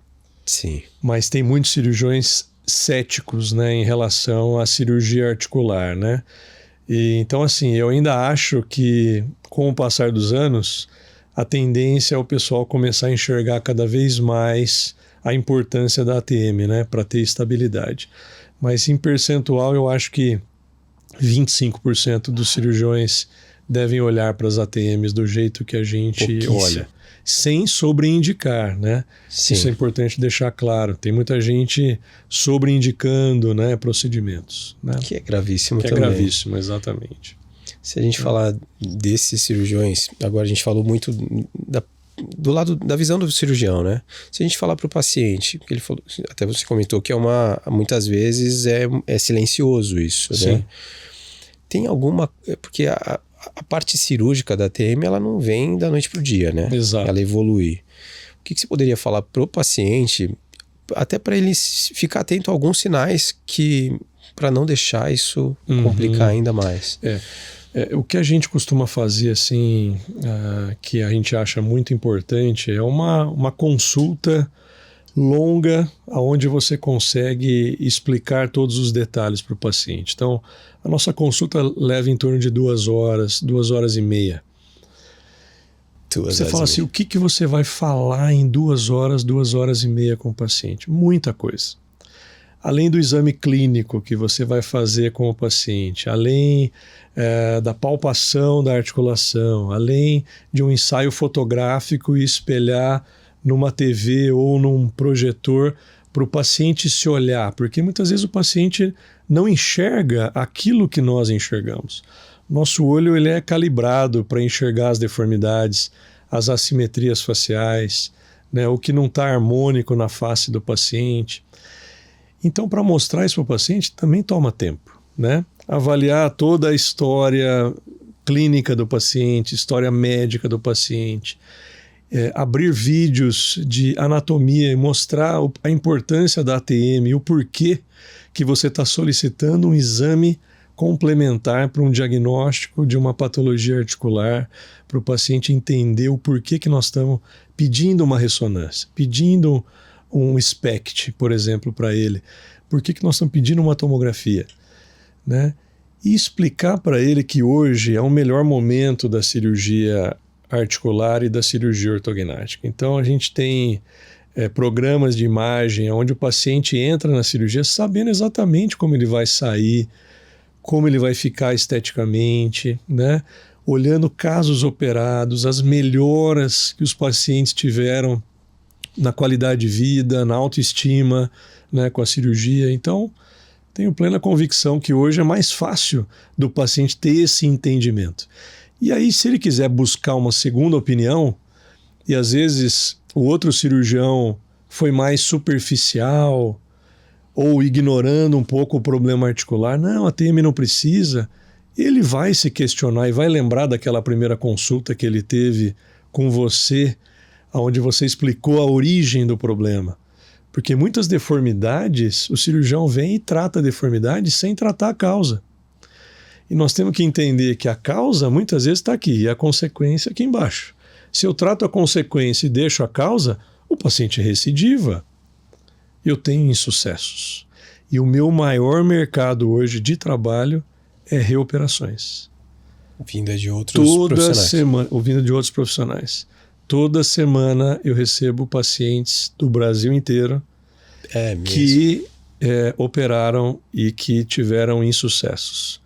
Sim. Mas tem muitos cirurgiões céticos, né, em relação à cirurgia articular, né? E, então, assim, eu ainda acho que, com o passar dos anos, a tendência é o pessoal começar a enxergar cada vez mais a importância da ATM, né, para ter estabilidade. Mas em percentual, eu acho que 25% dos cirurgiões devem olhar para as ATMs do jeito que a gente olha, sem sobreindicar, né? Sim. Isso é importante deixar claro. Tem muita gente sobreindicando, né, procedimentos, né? Que é gravíssimo também. Que é gravíssimo, exatamente. Se a gente falar desses cirurgiões, agora a gente falou muito do lado da visão do cirurgião, né? Se a gente falar para o paciente, que ele falou, até você comentou que muitas vezes é silencioso isso, Sim. né? Tem alguma, porque a parte cirúrgica da ATM, ela não vem da noite pro dia, né? Exato. Ela evolui. O que você poderia falar pro paciente, até para ele ficar atento a alguns sinais para não deixar isso complicar ainda mais? O que a gente costuma fazer, assim, que a gente acha muito importante, é uma consulta longa, onde você consegue explicar todos os detalhes para o paciente. Então, a nossa consulta leva em torno de 2 horas, 2 horas e meia. Você fala assim, o que você vai falar em 2 horas, 2 horas e meia com o paciente? Muita coisa. Além do exame clínico que você vai fazer com o paciente, além da palpação da articulação, além de um ensaio fotográfico e espelhar numa TV ou num projetor para o paciente se olhar, porque muitas vezes o paciente não enxerga aquilo que nós enxergamos. Nosso olho ele é calibrado para enxergar as deformidades, as assimetrias faciais, né, o que não está harmônico na face do paciente. Então, para mostrar isso para o paciente, também toma tempo, né? Avaliar toda a história clínica do paciente, história médica do paciente, abrir vídeos de anatomia e mostrar a importância da ATM e o porquê que você está solicitando um exame complementar para um diagnóstico de uma patologia articular, para o paciente entender o porquê que nós estamos pedindo uma ressonância, pedindo um SPECT, por exemplo, para ele, por que nós estamos pedindo uma tomografia, né? E explicar para ele que hoje é o melhor momento da cirurgia articular e da cirurgia ortognática. Então a gente tem programas de imagem onde o paciente entra na cirurgia sabendo exatamente como ele vai sair, como ele vai ficar esteticamente, né? Olhando casos operados, as melhoras que os pacientes tiveram na qualidade de vida, na autoestima, né, com a cirurgia. Então, tenho plena convicção que hoje é mais fácil do paciente ter esse entendimento. E aí, se ele quiser buscar uma segunda opinião, e às vezes o outro cirurgião foi mais superficial ou ignorando um pouco o problema articular, não, a TM não precisa, ele vai se questionar e vai lembrar daquela primeira consulta que ele teve com você, onde você explicou a origem do problema. Porque muitas deformidades, o cirurgião vem e trata a deformidade sem tratar a causa. E nós temos que entender que a causa muitas vezes está aqui e a consequência aqui embaixo. Se eu trato a consequência e deixo a causa, o paciente recidiva. Eu tenho insucessos. E o meu maior mercado hoje de trabalho é reoperações. Vinda de outros profissionais. Vinda de outros profissionais. Toda semana eu recebo pacientes do Brasil inteiro que operaram e que tiveram insucessos.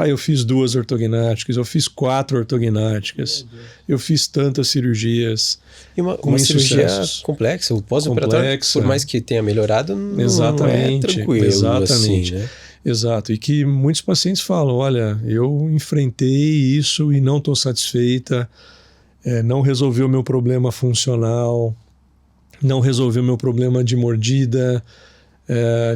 Eu fiz 2 ortognáticas, eu fiz 4 ortognáticas, eu fiz tantas cirurgias. E uma cirurgia complexa, o pós-operatório, por mais que tenha melhorado, não é tranquilo. Exatamente. Assim, né? Exato. E que muitos pacientes falam, olha, eu enfrentei isso e não estou satisfeita, não resolveu o meu problema funcional, não resolveu o meu problema de mordida,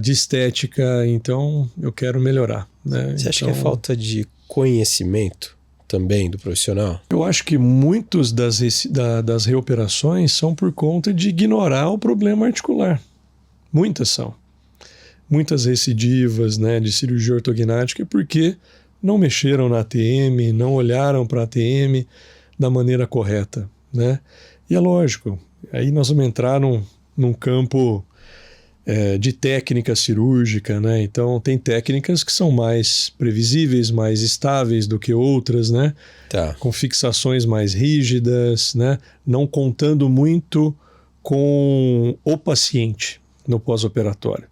de estética, então eu quero melhorar. Né? Você acha que é falta de conhecimento também do profissional? Eu acho que muitos das reoperações são por conta de ignorar o problema articular. Muitas são. Muitas recidivas, né, de cirurgia ortognática porque não mexeram na ATM, não olharam para a ATM da maneira correta. Né? E é lógico, aí nós vamos entrar num campo de técnica cirúrgica, né? Então tem técnicas que são mais previsíveis, mais estáveis do que outras, né? Tá. Com fixações mais rígidas, né? Não contando muito com o paciente no pós-operatório.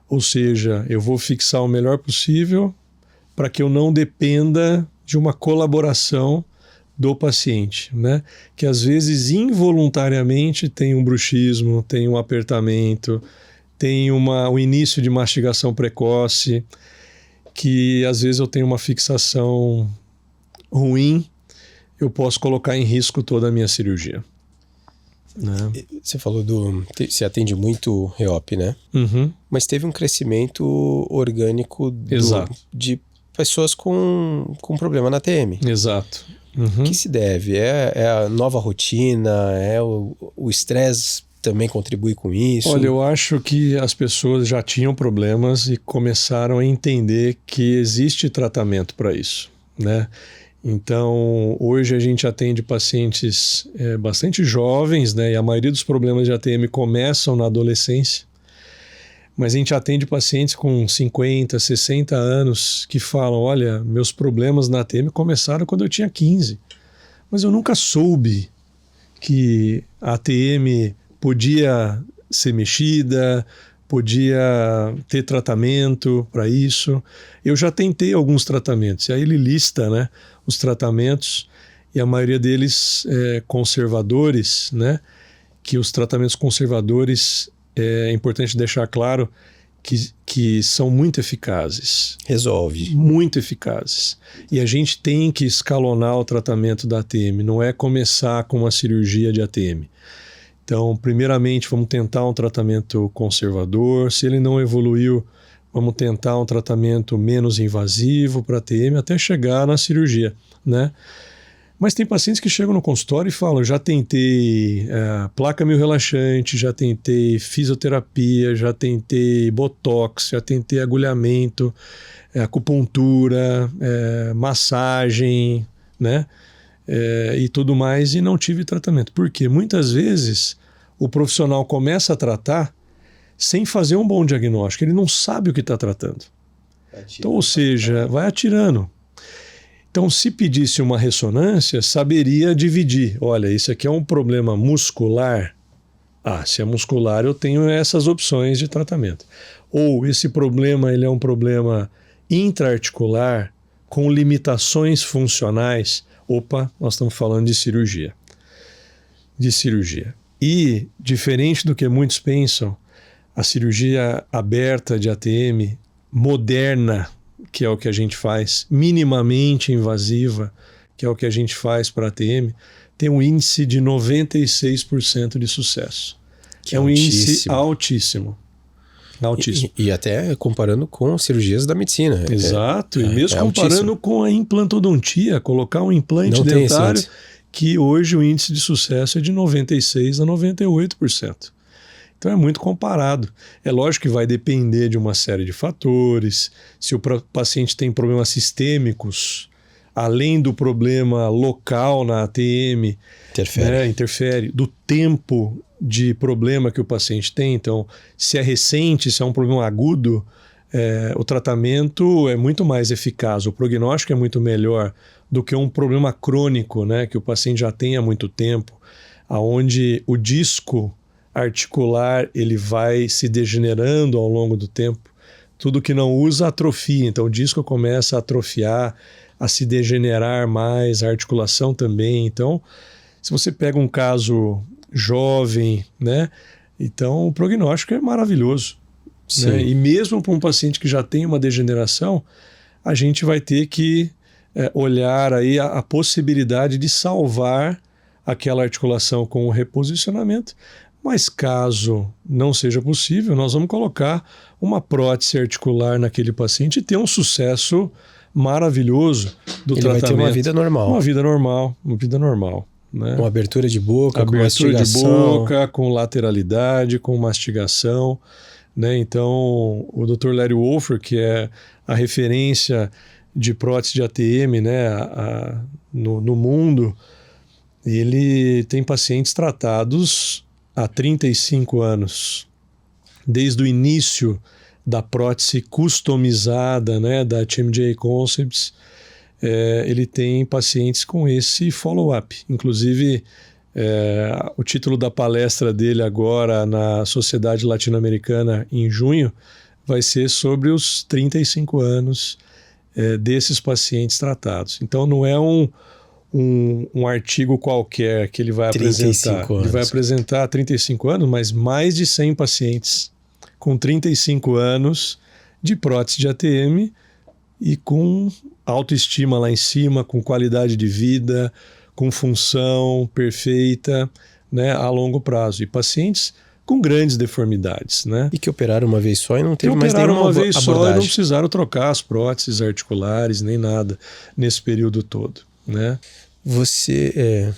Ou seja, eu vou fixar o melhor possível para que eu não dependa de uma colaboração do paciente, né? Que às vezes involuntariamente tem um bruxismo, tem um apertamento, tem o início de mastigação precoce, que às vezes eu tenho uma fixação ruim, eu posso colocar em risco toda a minha cirurgia. Né? Você falou você atende muito reop, né? Uhum. Mas teve um crescimento orgânico de pessoas com problema na ATM. Exato. O que se deve? É a nova rotina? É o estresse também contribui com isso? Olha, eu acho que as pessoas já tinham problemas e começaram a entender que existe tratamento para isso, né? Então, hoje a gente atende pacientes bastante jovens, né? E a maioria dos problemas de ATM começam na adolescência. Mas a gente atende pacientes com 50, 60 anos que falam, olha, meus problemas na ATM começaram quando eu tinha 15. Mas eu nunca soube que a ATM podia ser mexida, podia ter tratamento para isso. Eu já tentei alguns tratamentos. E aí ele lista, né, os tratamentos e a maioria deles conservadores, né, que os tratamentos conservadores é importante deixar claro que são muito eficazes. Resolve. Muito eficazes. E a gente tem que escalonar o tratamento da ATM, não é começar com uma cirurgia de ATM. Então, primeiramente, vamos tentar um tratamento conservador. Se ele não evoluiu, vamos tentar um tratamento menos invasivo para ATM até chegar na cirurgia, né? Mas tem pacientes que chegam no consultório e falam, já tentei placa mio-relaxante, já tentei fisioterapia, já tentei botox, já tentei agulhamento, acupuntura, massagem, né? E tudo mais, e não tive tratamento. Porque muitas vezes o profissional começa a tratar sem fazer um bom diagnóstico, ele não sabe o que está tratando. Então, ou seja, vai atirando. Então, se pedisse uma ressonância, saberia dividir. Olha, isso aqui é um problema muscular. Se é muscular, eu tenho essas opções de tratamento. Ou esse problema ele é um problema intraarticular com limitações funcionais. Opa, nós estamos falando de cirurgia. E, diferente do que muitos pensam, a cirurgia aberta de ATM, moderna, que é o que a gente faz, minimamente invasiva, que é o que a gente faz para ATM, tem um índice de 96% de sucesso. Que é um índice altíssimo. E até comparando com cirurgias da medicina. Exato, e mesmo comparando altíssimo com a implantodontia, colocar um implante dentário, que hoje o índice de sucesso é de 96% a 98%. Então é muito comparado. É lógico que vai depender de uma série de fatores, se o paciente tem problemas sistêmicos, além do problema local na ATM, interfere, do tempo de problema que o paciente tem. Então, se é recente, se é um problema agudo, o tratamento é muito mais eficaz, o prognóstico é muito melhor do que um problema crônico, né, que o paciente já tem há muito tempo, onde o disco articular ele vai se degenerando ao longo do tempo. Tudo que não usa atrofia, então o disco começa a atrofiar, a se degenerar mais, a articulação também. Então, se você pega um caso jovem, né, então o prognóstico é maravilhoso. Né? E mesmo para um paciente que já tem uma degeneração, a gente vai ter que olhar aí a possibilidade de salvar aquela articulação com o reposicionamento, mas caso não seja possível, nós vamos colocar uma prótese articular naquele paciente e ter um sucesso maravilhoso do tratamento. Ele vai ter uma vida normal. Uma vida normal. Né? Com abertura de boca, com mastigação. De boca, com lateralidade, com mastigação. Né? Então, o Dr. Larry Wolfer, que é a referência de prótese de ATM, né, no mundo, ele tem pacientes tratados há 35 anos, desde o início da prótese customizada, né, da TMJ Concepts, ele tem pacientes com esse follow-up. Inclusive, o título da palestra dele agora na Sociedade Latino-Americana em junho vai ser sobre os 35 anos desses pacientes tratados. Então não é um artigo qualquer que ele vai apresentar. Anos. Ele vai apresentar 35 anos, mas mais de 100 pacientes com 35 anos de prótese de ATM e com autoestima lá em cima, com qualidade de vida, com função perfeita, né, a longo prazo. E pacientes com grandes deformidades, né? E que operaram uma vez só e não teve mais nenhuma uma vez abordagem. Só e não precisaram trocar as próteses articulares nem nada nesse período todo, né? Você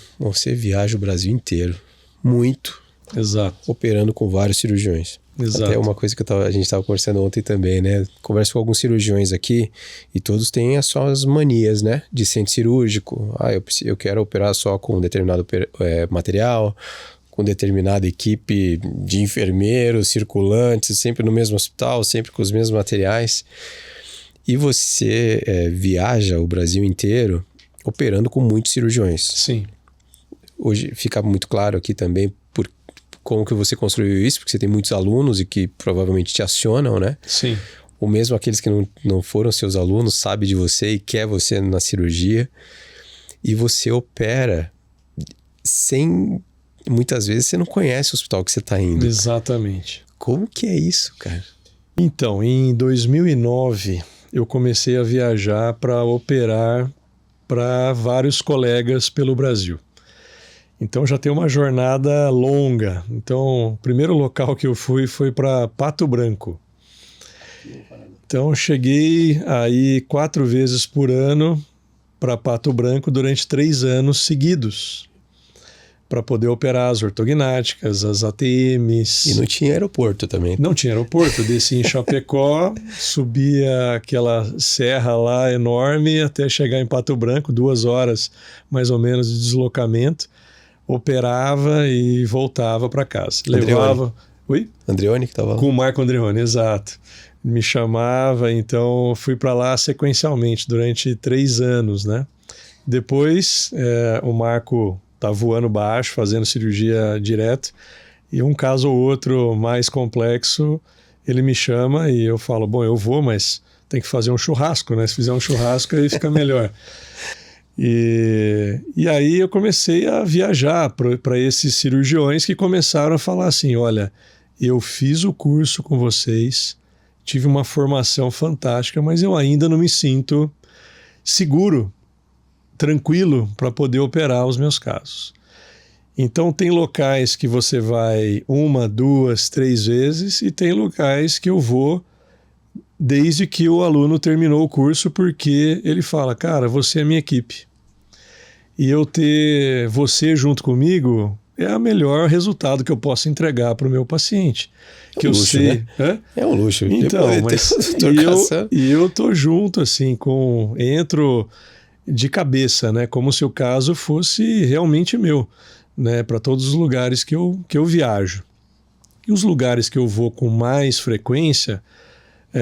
viaja o Brasil inteiro, muito. Exato. Operando com vários cirurgiões. Exato. Até uma coisa que a gente estava conversando ontem também, né? Converso com alguns cirurgiões aqui e todos têm as suas manias, né? De centro cirúrgico. Eu quero operar só com determinado material, com determinada equipe de enfermeiros, circulantes, sempre no mesmo hospital, sempre com os mesmos materiais. E você viaja o Brasil inteiro operando com muitos cirurgiões. Sim. Hoje fica muito claro aqui também como que você construiu isso, porque você tem muitos alunos e que provavelmente te acionam, né? Sim. Ou mesmo aqueles que não foram seus alunos, sabem de você e quer você na cirurgia. E você opera sem... Muitas vezes você não conhece o hospital que você está indo. Exatamente. Como que é isso, cara? Então, em 2009, eu comecei a viajar para operar para vários colegas pelo Brasil. Então já tem uma jornada longa. Então, o primeiro local que eu fui foi para Pato Branco. Então, cheguei aí 4 vezes por ano para Pato Branco durante 3 anos seguidos, para poder operar as ortognáticas, as ATMs. E não tinha aeroporto também? Não tinha aeroporto. Desci em Chapecó, subia aquela serra lá enorme até chegar em Pato Branco, 2 horas mais ou menos de deslocamento. Operava e voltava para casa. Levava... Oi? Andreoni que estava lá? Com o Marco Andreoni, exato. Me chamava, então fui para lá sequencialmente durante 3 anos, né? Depois, o Marco tá voando baixo, fazendo cirurgia direto, e um caso ou outro mais complexo, ele me chama e eu falo, bom, eu vou, mas tem que fazer um churrasco, né? Se fizer um churrasco aí fica melhor. E aí eu comecei a viajar para esses cirurgiões que começaram a falar assim, olha, eu fiz o curso com vocês, tive uma formação fantástica, mas eu ainda não me sinto seguro, tranquilo para poder operar os meus casos. Então tem locais que você vai 1, 2, 3 vezes e tem locais que eu vou desde que o aluno terminou o curso, porque ele fala, cara, você é minha equipe. E eu ter você junto comigo é o melhor resultado que eu posso entregar para o meu paciente. Que luxo, eu sei. Né? É um luxo. Então, mas eu tô junto, assim, entro de cabeça, né? Como se o caso fosse realmente meu, né? Para todos os lugares que eu viajo. E os lugares que eu vou com mais frequência,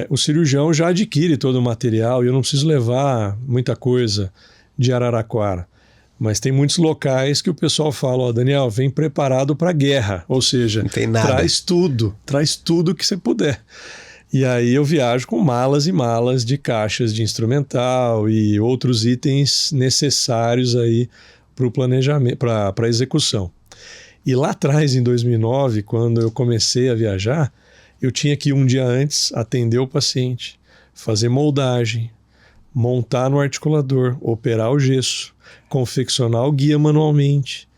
o cirurgião já adquire todo o material e eu não preciso levar muita coisa de Araraquara. Mas tem muitos locais que o pessoal fala, ó, Daniel, vem preparado para a guerra, ou seja, não tem nada. traz tudo que você puder. E aí eu viajo com malas e malas de caixas de instrumental e outros itens necessários aí para o planejamento, para a execução. E lá atrás, em 2009, quando eu comecei a viajar, eu tinha que ir um dia antes atender o paciente, fazer moldagem, montar no articulador, operar o gesso, confeccionar o guia manualmente.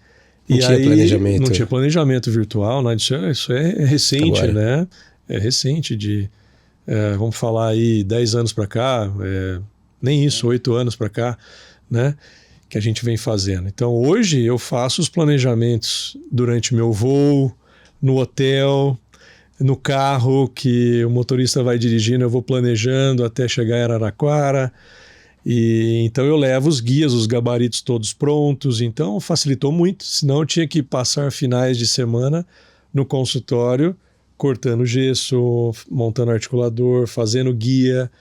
Não tinha planejamento. Não tinha planejamento virtual, né? Isso é recente, agora, né? É recente vamos falar aí 10 anos para cá, nem isso, 8 anos para cá, né? Que a gente vem fazendo. Então hoje eu faço os planejamentos durante meu voo, no hotel, no carro que o motorista vai dirigindo, eu vou planejando até chegar em Araraquara. E então eu levo os guias, os gabaritos todos prontos, então facilitou muito, senão eu tinha que passar finais de semana no consultório, cortando gesso, montando articulador, fazendo guia,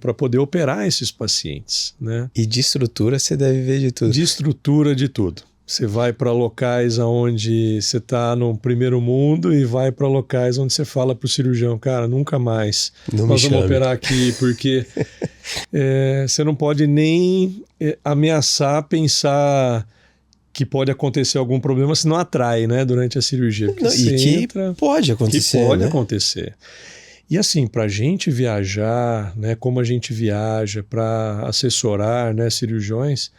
para poder operar esses pacientes, né? E de estrutura você deve ver de tudo. De estrutura de tudo. Você vai para locais onde você está no primeiro mundo e vai para locais onde você fala para o cirurgião, cara, nunca mais nós vamos operar aqui, porque você não pode nem ameaçar, pensar que pode acontecer algum problema, senão atrai, né, durante a cirurgia. Não, e que pode acontecer, que pode né? acontecer. E assim, para a gente viajar, né, como a gente viaja, para assessorar, né, cirurgiões,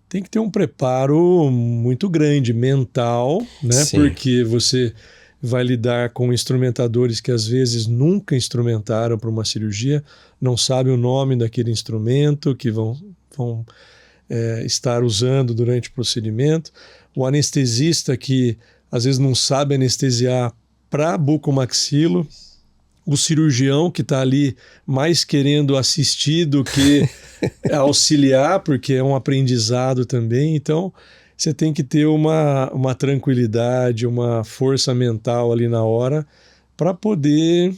tem que ter um preparo muito grande, mental, né? Sim. Porque você vai lidar com instrumentadores que às vezes nunca instrumentaram para uma cirurgia, não sabem o nome daquele instrumento que vão estar usando durante o procedimento. O anestesista que às vezes não sabe anestesiar para bucomaxilo. O cirurgião que está ali mais querendo assistir do que auxiliar, porque é um aprendizado também. Então, você tem que ter uma tranquilidade, uma força mental ali na hora para poder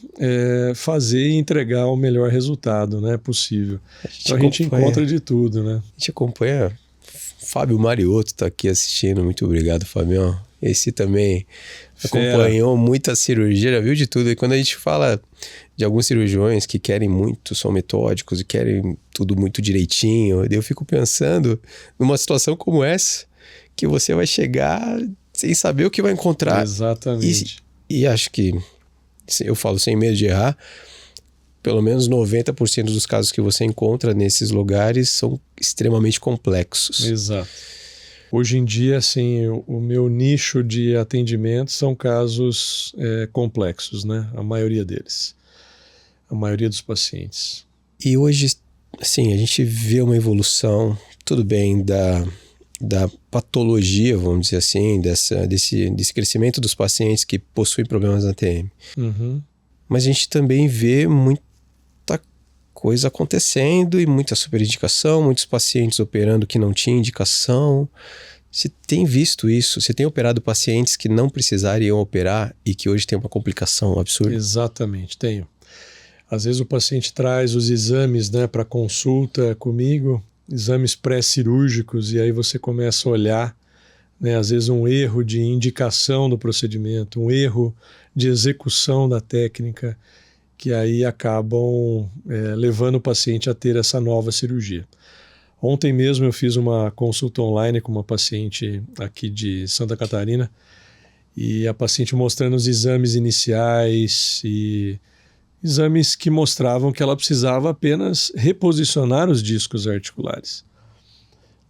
fazer e entregar o melhor resultado, né, possível. Então, a gente encontra de tudo, né? A gente acompanha. Fábio Mariotto está aqui assistindo. Muito obrigado, Fabião. Esse também acompanhou muita cirurgia, já viu de tudo. E quando a gente fala de alguns cirurgiões que querem muito, são metódicos e querem tudo muito direitinho, eu fico pensando numa situação como essa, que você vai chegar sem saber o que vai encontrar. Exatamente. E acho que, eu falo sem medo de errar, pelo menos 90% dos casos que você encontra nesses lugares são extremamente complexos. Exato. Hoje em dia, assim, o meu nicho de atendimento são casos complexos, né? A maioria deles. A maioria dos pacientes. E hoje, assim, a gente vê uma evolução, tudo bem, da patologia, vamos dizer assim, desse crescimento dos pacientes que possuem problemas na TM. Uhum. Mas a gente também vê muita coisa acontecendo e muita superindicação, muitos pacientes operando que não tinham indicação. Você tem visto isso? Você tem operado pacientes que não precisariam operar e que hoje tem uma complicação absurda? Exatamente, tenho. Às vezes o paciente traz os exames, né, para consulta comigo, exames pré-cirúrgicos, e aí você começa a olhar, né, às vezes um erro de indicação do procedimento, um erro de execução da técnica, que aí acabam levando o paciente a ter essa nova cirurgia. Ontem mesmo eu fiz uma consulta online com uma paciente aqui de Santa Catarina, e a paciente mostrando os exames iniciais e exames que mostravam que ela precisava apenas reposicionar os discos articulares.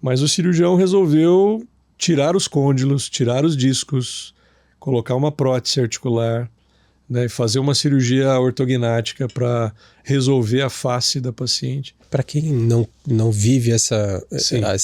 Mas o cirurgião resolveu tirar os côndilos, tirar os discos, colocar uma prótese articular, né, e fazer uma cirurgia ortognática para resolver a face da paciente. Para quem não vive essa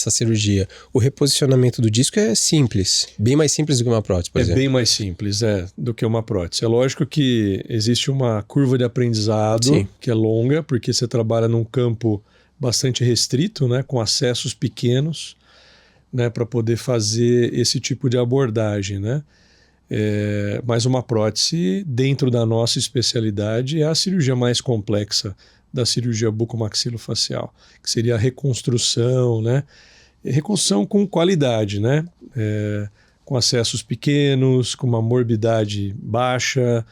cirurgia, o reposicionamento do disco é simples, bem mais simples do que uma prótese, por exemplo. É bem mais simples, do que uma prótese. É lógico que existe uma curva de aprendizado, sim, que é longa, porque você trabalha num campo bastante restrito, né, com acessos pequenos, né, para poder fazer esse tipo de abordagem, né? Mas uma prótese, dentro da nossa especialidade, é a cirurgia mais complexa da cirurgia bucomaxilofacial, que seria a reconstrução, né? Reconstrução com qualidade, né? Com acessos pequenos, com uma morbidade baixa,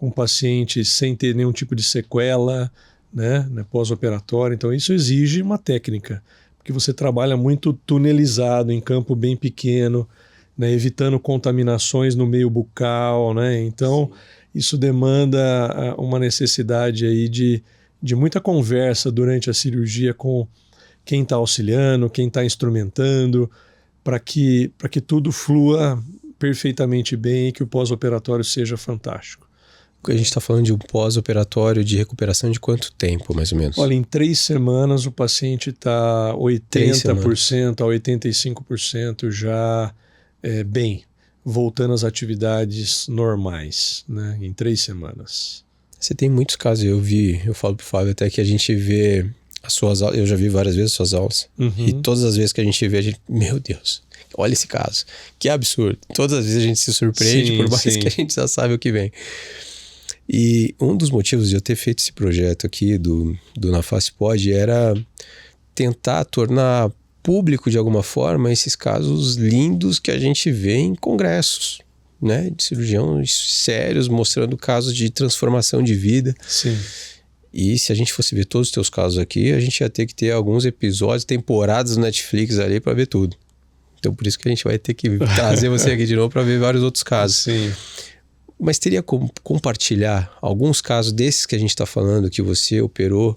com o paciente sem ter nenhum tipo de sequela, né, pós-operatório. Então isso exige uma técnica, porque você trabalha muito tunelizado, em campo bem pequeno, né, evitando contaminações no meio bucal, né? Então isso demanda uma necessidade aí de muita conversa durante a cirurgia com quem está auxiliando, quem está instrumentando, para que tudo flua perfeitamente bem e que o pós-operatório seja fantástico. A gente está falando de um pós-operatório de recuperação de quanto tempo, mais ou menos? Olha, em 3 semanas o paciente está 80% a 85% já bem, voltando às atividades normais, né? Em 3 semanas. Você tem muitos casos, eu falo pro Fábio até que a gente vê as suas aulas, eu já vi várias vezes as suas aulas, e todas as vezes que a gente vê, a gente, meu Deus, olha esse caso, que absurdo. Todas as vezes a gente se surpreende, por mais que a gente já sabe o que vem. E um dos motivos de eu ter feito esse projeto aqui do Na Face Pod era tentar tornar público de alguma forma esses casos lindos que a gente vê em congressos, né, de cirurgiões sérios mostrando casos de transformação de vida. Sim. E se a gente fosse ver todos os teus casos aqui, a gente ia ter que ter alguns episódios, temporadas no Netflix ali para ver tudo. Então por isso que a gente vai ter que trazer você aqui de novo para ver vários outros casos. Sim. Mas teria como compartilhar alguns casos desses que a gente está falando, que você operou,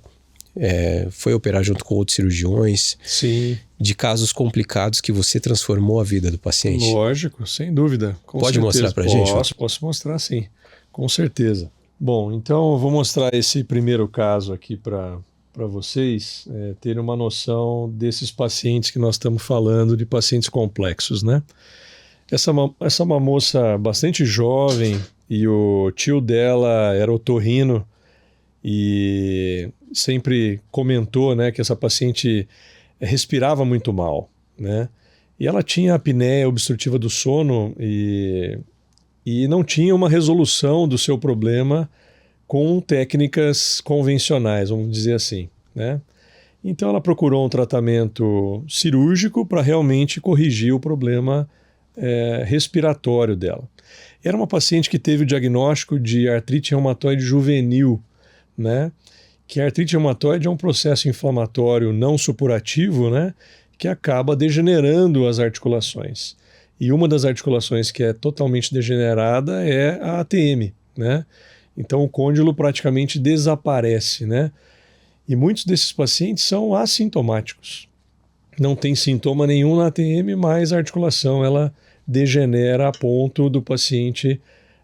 foi operar junto com outros cirurgiões, sim, de casos complicados que você transformou a vida do paciente? Lógico, sem dúvida. Pode mostrar para a gente? Posso mostrar, sim, com certeza. Bom, então eu vou mostrar esse primeiro caso aqui para vocês terem uma noção desses pacientes que nós estamos falando, de pacientes complexos, né? Essa é uma moça bastante jovem e o tio dela era otorrino e sempre comentou, né, que essa paciente respirava muito mal, né? E ela tinha apneia obstrutiva do sono e não tinha uma resolução do seu problema com técnicas convencionais, vamos dizer assim, né? Então ela procurou um tratamento cirúrgico para realmente corrigir o problema respiratório dela. Era uma paciente que teve o diagnóstico de artrite reumatoide juvenil, né? Que a artrite reumatoide é um processo inflamatório não supurativo, né? Que acaba degenerando as articulações. E uma das articulações que é totalmente degenerada é a ATM, né? Então o côndilo praticamente desaparece, né? E muitos desses pacientes são assintomáticos. Não tem sintoma nenhum na ATM, mas a articulação ela degenera a ponto do paciente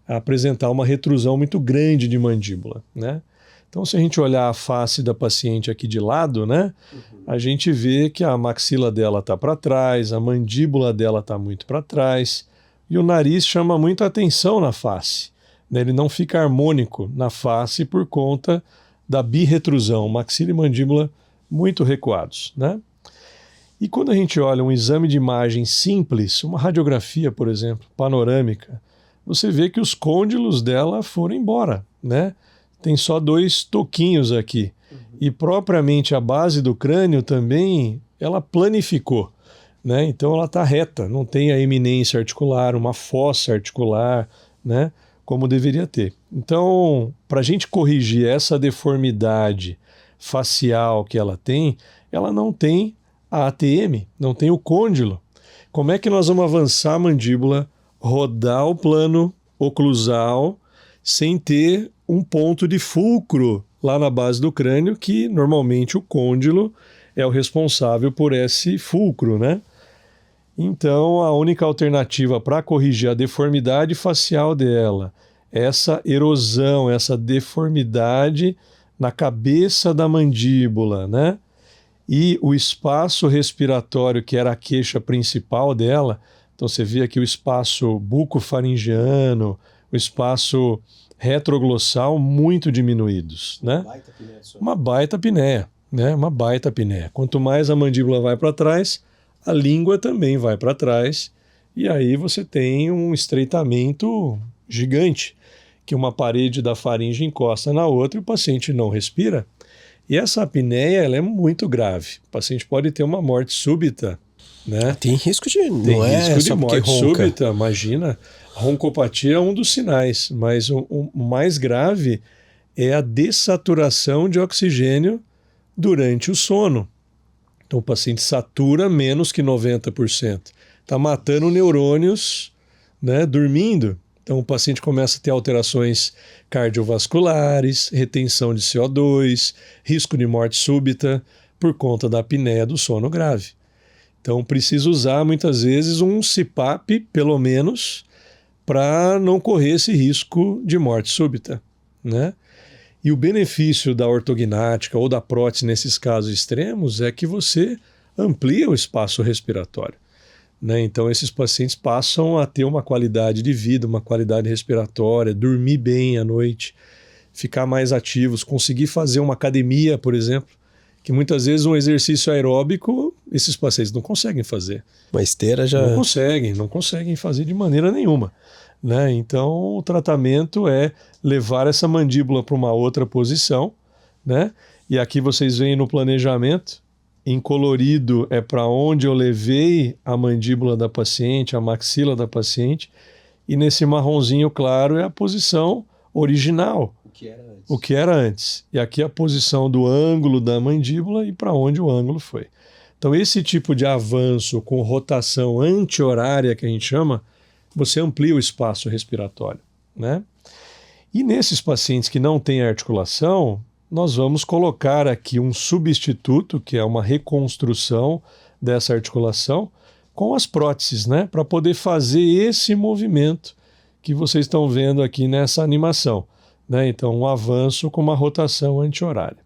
apresentar uma retrusão muito grande de mandíbula, né? Então, se a gente olhar a face da paciente aqui de lado, né, a gente vê que a maxila dela está para trás, a mandíbula dela está muito para trás e o nariz chama muita atenção na face, né? Ele não fica harmônico na face por conta da birretrusão, maxila e mandíbula muito recuados, né? E quando a gente olha um exame de imagem simples, uma radiografia, por exemplo, panorâmica, você vê que os côndilos dela foram embora, né? Tem só 2 toquinhos aqui. E propriamente a base do crânio também, ela planificou, né? Então ela está reta, não tem a eminência articular, uma fossa articular, né? Como deveria ter. Então, para a gente corrigir essa deformidade facial que ela não tem a ATM, não tem o côndilo. Como é que nós vamos avançar a mandíbula, rodar o plano oclusal sem ter um ponto de fulcro lá na base do crânio, que normalmente o côndilo é o responsável por esse fulcro, né? Então, a única alternativa para corrigir a deformidade facial dela, essa erosão, essa deformidade na cabeça da mandíbula, né? E o espaço respiratório, que era a queixa principal dela, então você vê aqui o espaço bucofaringiano, o espaço retroglossal muito diminuídos, né? Uma baita apneia, né? Uma baita apneia. Quanto mais a mandíbula vai para trás, a língua também vai para trás, e aí você tem um estreitamento gigante, que uma parede da faringe encosta na outra e o paciente não respira. E essa apneia ela é muito grave. O paciente pode ter uma morte súbita né? Tem risco de... Tem não é risco de só porque morte ronca. súbita, imagina. A roncopatia é um dos sinais, mas o mais grave é a dessaturação de oxigênio durante o sono. Então o paciente satura menos que 90%. Está matando neurônios, né, dormindo. Então o paciente começa a ter alterações cardiovasculares, retenção de CO2, risco de morte súbita por conta da apneia do sono grave. Então precisa usar muitas vezes um CPAP, pelo menos, para não correr esse risco de morte súbita, né? E o benefício da ortognática ou da prótese nesses casos extremos é que você amplia o espaço respiratório, né? Então esses pacientes passam a ter uma qualidade de vida, uma qualidade respiratória, dormir bem à noite, ficar mais ativos, conseguir fazer uma academia, por exemplo, que muitas vezes um exercício aeróbico esses pacientes não conseguem fazer. Uma esteira já... Não conseguem fazer de maneira nenhuma, né? Então o tratamento é levar essa mandíbula para uma outra posição, né? E aqui vocês veem no planejamento, em colorido é para onde eu levei a mandíbula da paciente, a maxila da paciente, e nesse marronzinho claro é a posição original, o que era antes. E aqui a posição do ângulo da mandíbula e para onde o ângulo foi. Então esse tipo de avanço com rotação anti-horária que a gente chama, você amplia o espaço respiratório, né? E nesses pacientes que não têm articulação, nós vamos colocar aqui um substituto, que é uma reconstrução dessa articulação, com as próteses, né? Para poder fazer esse movimento que vocês estão vendo aqui nessa animação, né? Então, um avanço com uma rotação anti-horária.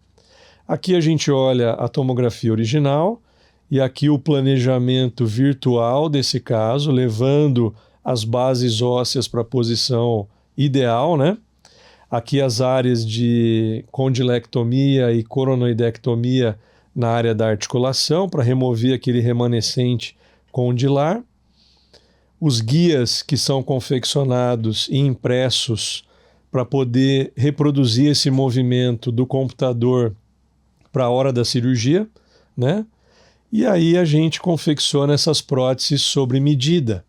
Aqui a gente olha a tomografia original e aqui o planejamento virtual desse caso, levando as bases ósseas para a posição ideal, né? Aqui as áreas de condilectomia e coronoidectomia na área da articulação, para remover aquele remanescente condilar. Os guias que são confeccionados e impressos para poder reproduzir esse movimento do computador para a hora da cirurgia, né? E aí a gente confecciona essas próteses sobre medida.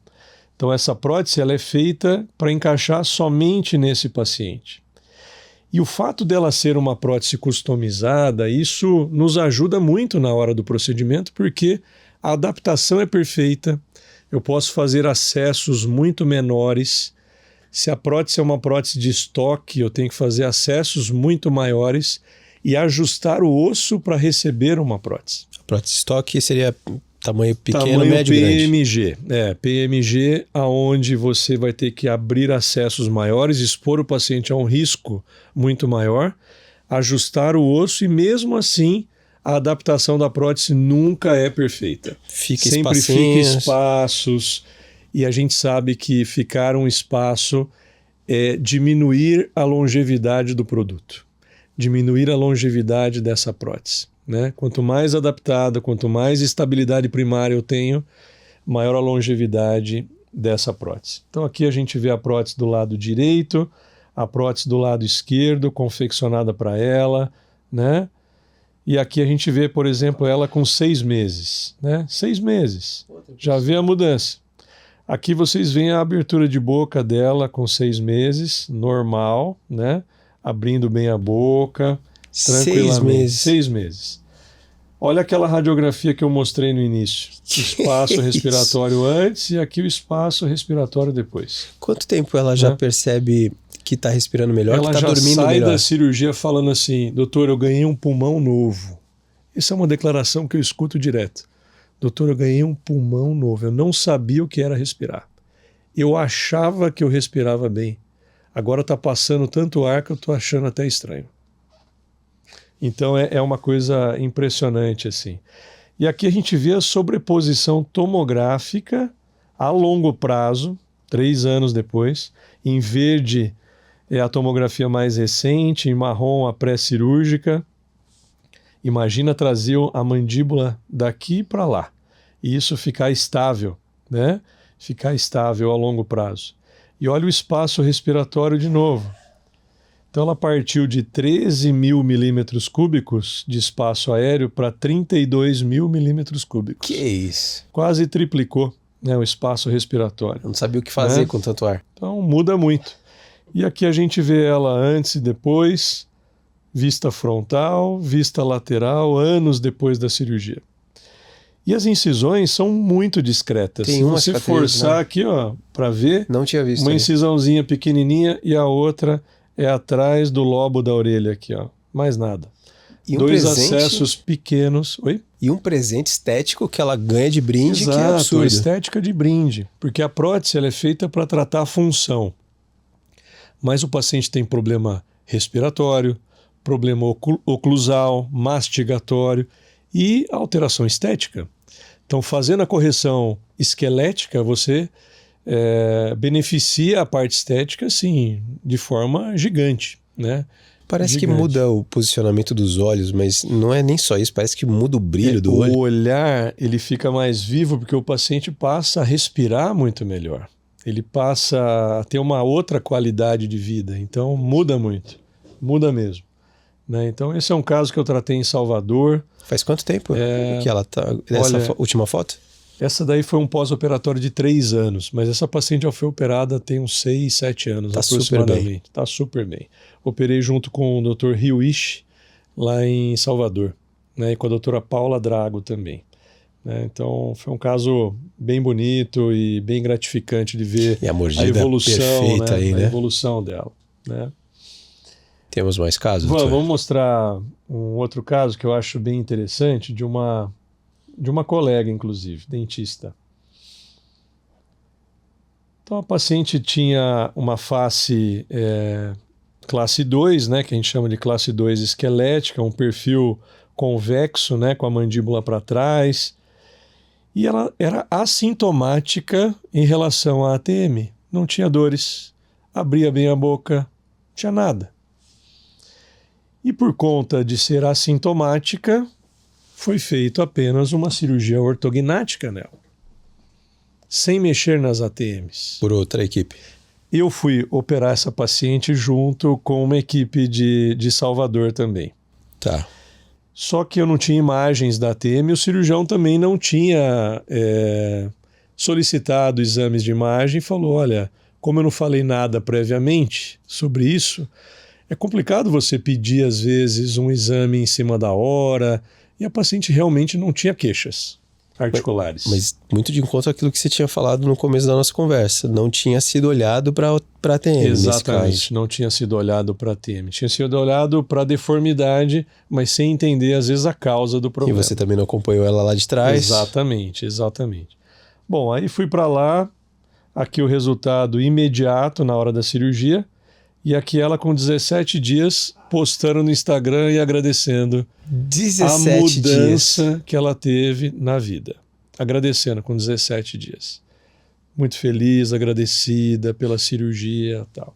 Então essa prótese ela é feita para encaixar somente nesse paciente. E o fato dela ser uma prótese customizada, isso nos ajuda muito na hora do procedimento, porque a adaptação é perfeita, eu posso fazer acessos muito menores. Se a prótese é uma prótese de estoque, eu tenho que fazer acessos muito maiores e ajustar o osso para receber uma prótese. A prótese estoque seria tamanho pequeno, tamanho médio, PMG. grande. PMG, aonde você vai ter que abrir acessos maiores, expor o paciente a um risco muito maior, ajustar o osso e mesmo assim a adaptação da prótese nunca é perfeita. Sempre fica espaços e a gente sabe que ficar um espaço é diminuir a longevidade do produto, diminuir a longevidade dessa prótese, né? Quanto mais adaptada, quanto mais estabilidade primária eu tenho, maior a longevidade dessa prótese. Então aqui a gente vê a prótese do lado direito, a prótese do lado esquerdo, confeccionada para ela, né? E aqui a gente vê, por exemplo, ela com 6 meses, né? 6 meses, já vê a mudança. Aqui vocês veem a abertura de boca dela com 6 meses, normal, né? Abrindo bem a boca, tranquilamente. 6 meses. Olha aquela radiografia que eu mostrei no início. Espaço respiratório antes e aqui o espaço respiratório depois. Quanto tempo ela já percebe que está respirando melhor, ela que está já dormindo sai melhor? Da cirurgia falando assim: doutor, eu ganhei um pulmão novo. Essa é uma declaração que eu escuto direto. Doutor, eu ganhei um pulmão novo. Eu não sabia o que era respirar. Eu achava que eu respirava bem. Agora está passando tanto ar que eu estou achando até estranho. Então é uma coisa impressionante assim. E aqui a gente vê a sobreposição tomográfica a longo prazo, 3 anos depois. Em verde é a tomografia mais recente, em marrom a pré-cirúrgica. Imagina trazer a mandíbula daqui para lá e isso ficar estável, né? Ficar estável a longo prazo. E olha o espaço respiratório de novo. Então ela partiu de 13 mil milímetros cúbicos de espaço aéreo para 32 mil milímetros cúbicos. Que isso? Quase triplicou, né, o espaço respiratório. Eu não sabia o que fazer, né, com tanto ar. Então muda muito. E aqui a gente vê ela antes e depois, vista frontal, vista lateral, anos depois da cirurgia. E as incisões são muito discretas. Tem Se você forçar, né, aqui, ó, para ver, não tinha visto uma incisãozinha pequenininha e a outra é atrás do lobo da orelha aqui, ó. Mais nada. E dois acessos pequenos. Oi? E um presente estético que ela ganha de brinde. Exato, que é absurdo. Estética de brinde. Porque a prótese ela é feita para tratar a função. Mas o paciente tem problema respiratório, problema oclusal, mastigatório e alteração estética. Então, fazendo a correção esquelética, você beneficia a parte estética, sim, de forma gigante, né? Parece gigante. Que muda o posicionamento dos olhos, mas não é nem só isso, parece que muda o brilho do olho. O olhar, ele fica mais vivo porque o paciente passa a respirar muito melhor. Ele passa a ter uma outra qualidade de vida, então muda muito, muda mesmo. Né? Então esse é um caso que eu tratei em Salvador. Faz quanto tempo que ela tá? Essa última foto? Essa daí foi um pós-operatório de 3 anos, mas essa paciente já foi operada tem uns 6, 7 anos aproximadamente. Está super bem. Operei junto com o Dr. Hiwish, lá em Salvador, né? E com a doutora Paula Drago também. Né? Então foi um caso bem bonito e bem gratificante de ver a evolução, né? Aí, né? A evolução dela. Né? Temos mais casos? Vamos mostrar um outro caso que eu acho bem interessante de uma colega, inclusive, dentista. Então a paciente tinha uma face classe 2, né, que a gente chama de classe 2 esquelética, um perfil convexo, né, com a mandíbula para trás, e ela era assintomática em relação à ATM. Não tinha dores, abria bem a boca, não tinha nada. E por conta de ser assintomática, foi feito apenas uma cirurgia ortognática nela, sem mexer nas ATMs. Por outra equipe. Eu fui operar essa paciente junto com uma equipe de Salvador também. Tá. Só que eu não tinha imagens da ATM, o cirurgião também não tinha solicitado exames de imagem e falou, olha, como eu não falei nada previamente sobre isso, é complicado você pedir às vezes um exame em cima da hora, e a paciente realmente não tinha queixas articulares. Mas muito de encontro àquilo que você tinha falado no começo da nossa conversa. Não tinha sido olhado para ATM. Exatamente, nesse caso. Não tinha sido olhado para ATM. Tinha sido olhado para deformidade, mas sem entender às vezes a causa do problema. E você também não acompanhou ela lá de trás? Exatamente. Bom, aí fui para lá, aqui o resultado imediato na hora da cirurgia, e aqui ela com 17 dias postando no Instagram e agradecendo 17 a mudança dias. que ela teve na vida. Agradecendo com 17 dias. Muito feliz, agradecida pela cirurgia e tal.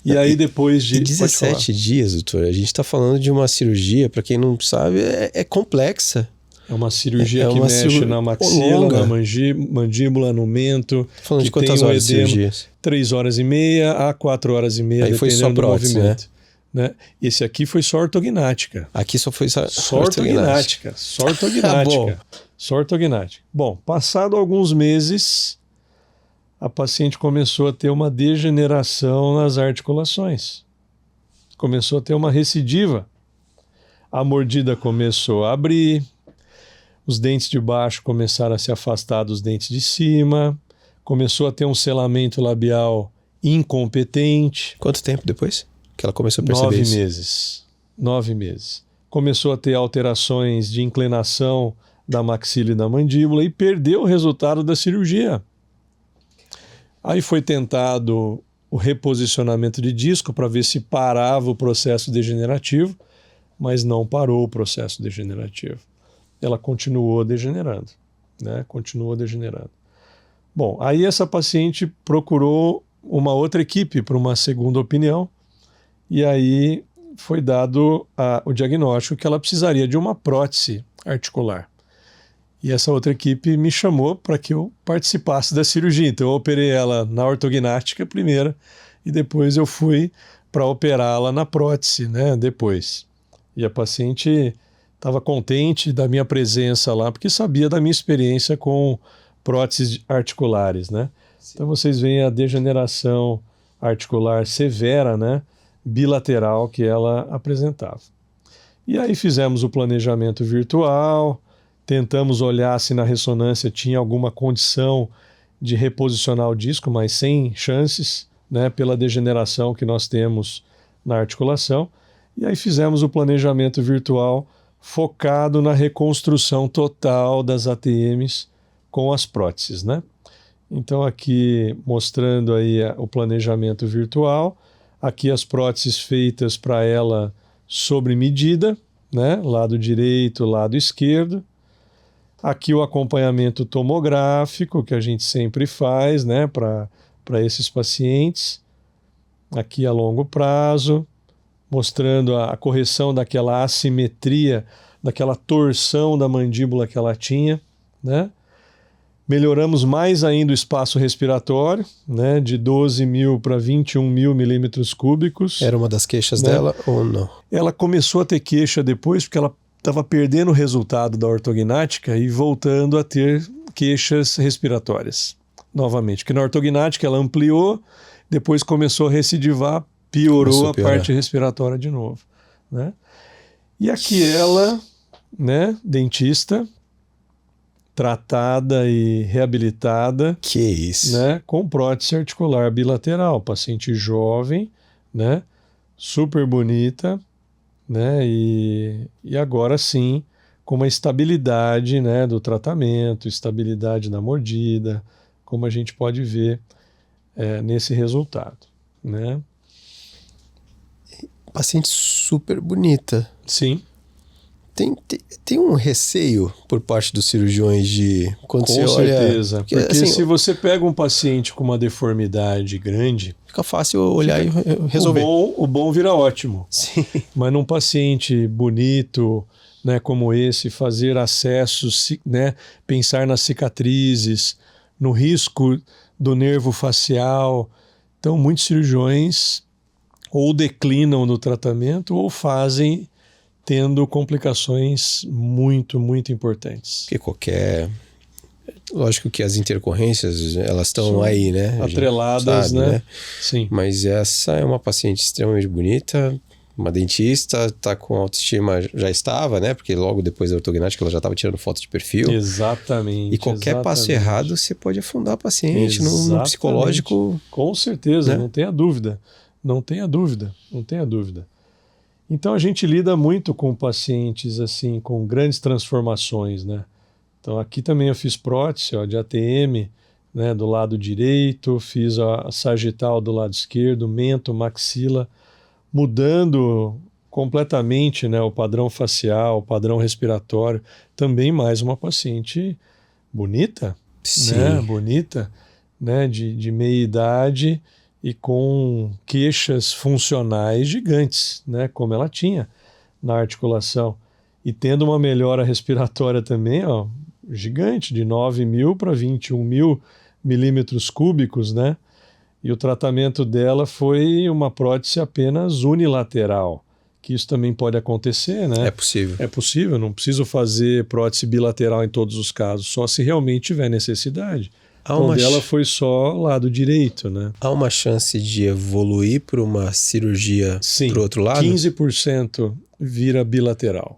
E aí depois de... 17 dias, doutor, a gente está falando de uma cirurgia, para quem não sabe, é complexa. É uma cirurgia que mexe na maxila, longa. Na mandíbula, no mento. Falando de quantas horas de cirurgias? 3 horas e meia a 4 horas e meia, aí dependendo foi só prótese, do movimento. Né? Esse aqui foi só ortognática. Aqui só foi só ortognática. Só ortognática. Só ortognática. Bom, passado alguns meses, a paciente começou a ter uma degeneração nas articulações. Começou a ter uma recidiva. A mordida começou a abrir, os dentes de baixo começaram a se afastar dos dentes de cima, começou a ter um selamento labial incompetente. Quanto tempo depois que ela começou a perceber isso? 9 meses. 9 meses. Começou a ter alterações de inclinação da maxila e da mandíbula e perdeu o resultado da cirurgia. Aí foi tentado o reposicionamento de disco para ver se parava o processo degenerativo, mas não parou o processo degenerativo. Ela continuou degenerando, né? Continuou degenerando. Bom, aí essa paciente procurou uma outra equipe para uma segunda opinião e aí foi dado o diagnóstico que ela precisaria de uma prótese articular. E essa outra equipe me chamou para que eu participasse da cirurgia. Então eu operei ela na ortognática primeiro e depois eu fui para operá-la na prótese, né, depois. E a paciente estava contente da minha presença lá, porque sabia da minha experiência com próteses articulares, né? Então vocês veem a degeneração articular severa, né, bilateral que ela apresentava. E aí fizemos o planejamento virtual, tentamos olhar se na ressonância tinha alguma condição de reposicionar o disco, mas sem chances, né, pela degeneração que nós temos na articulação. E aí fizemos o planejamento virtual focado na reconstrução total das ATMs com as próteses, né? Então aqui mostrando aí o planejamento virtual, aqui as próteses feitas para ela sobre medida, né? Lado direito, lado esquerdo. Aqui o acompanhamento tomográfico que a gente sempre faz, né, para esses pacientes. Aqui a longo prazo, mostrando a correção daquela assimetria, daquela torção da mandíbula que ela tinha, né? Melhoramos mais ainda o espaço respiratório, né, de 12.000 para 21.000 milímetros cúbicos. Era uma das queixas, né, dela ou não? Ela começou a ter queixa depois, porque ela estava perdendo o resultado da ortognática e voltando a ter queixas respiratórias novamente. Porque na ortognática ela ampliou, depois começou a recidivar, piorou a parte respiratória de novo, né? E aqui ela, né, dentista, tratada e reabilitada. Que isso? Né, com prótese articular bilateral, paciente jovem, né, super bonita, né, e agora sim com uma estabilidade, né, do tratamento, estabilidade na mordida, como a gente pode ver nesse resultado, né. Paciente super bonita. Sim. Tem um receio por parte dos cirurgiões de quando com você olha... certeza, porque assim, se você pega um paciente com uma deformidade grande, fica fácil olhar e resolver. O bom vira ótimo. Sim. Mas num paciente bonito, né, como esse, fazer acessos, né, pensar nas cicatrizes, no risco do nervo facial. Então, muitos cirurgiões ou declinam no tratamento ou fazem tendo complicações muito, muito importantes. Porque lógico que as intercorrências, elas estão aí, né? Atreladas, sabe, né? Sim. Mas essa é uma paciente extremamente bonita, uma dentista, tá com autoestima, já estava, né? Porque logo depois da ortognática ela já estava tirando foto de perfil. Exatamente. E qualquer passo errado você pode afundar a paciente no psicológico. Com certeza, né? Não tenha dúvida. Não tenha dúvida, não tenha dúvida. Então a gente lida muito com pacientes assim, com grandes transformações, né? Então aqui também eu fiz prótese, ó, de ATM, né, do lado direito, fiz a sagital do lado esquerdo, mento, maxila, mudando completamente, né, o padrão facial, o padrão respiratório. Também mais uma paciente bonita, Sim. né, bonita, né, de meia idade e com queixas funcionais gigantes, né, como ela tinha na articulação. E tendo uma melhora respiratória também, ó, gigante, de 9.000 para 21.000 milímetros cúbicos, né? E o tratamento dela foi uma prótese apenas unilateral, que isso também pode acontecer, né? É possível. É possível, não preciso fazer prótese bilateral em todos os casos, só se realmente tiver necessidade. Então dela foi só lado direito, né? Há uma chance de evoluir para uma cirurgia para o outro lado? 15% vira bilateral.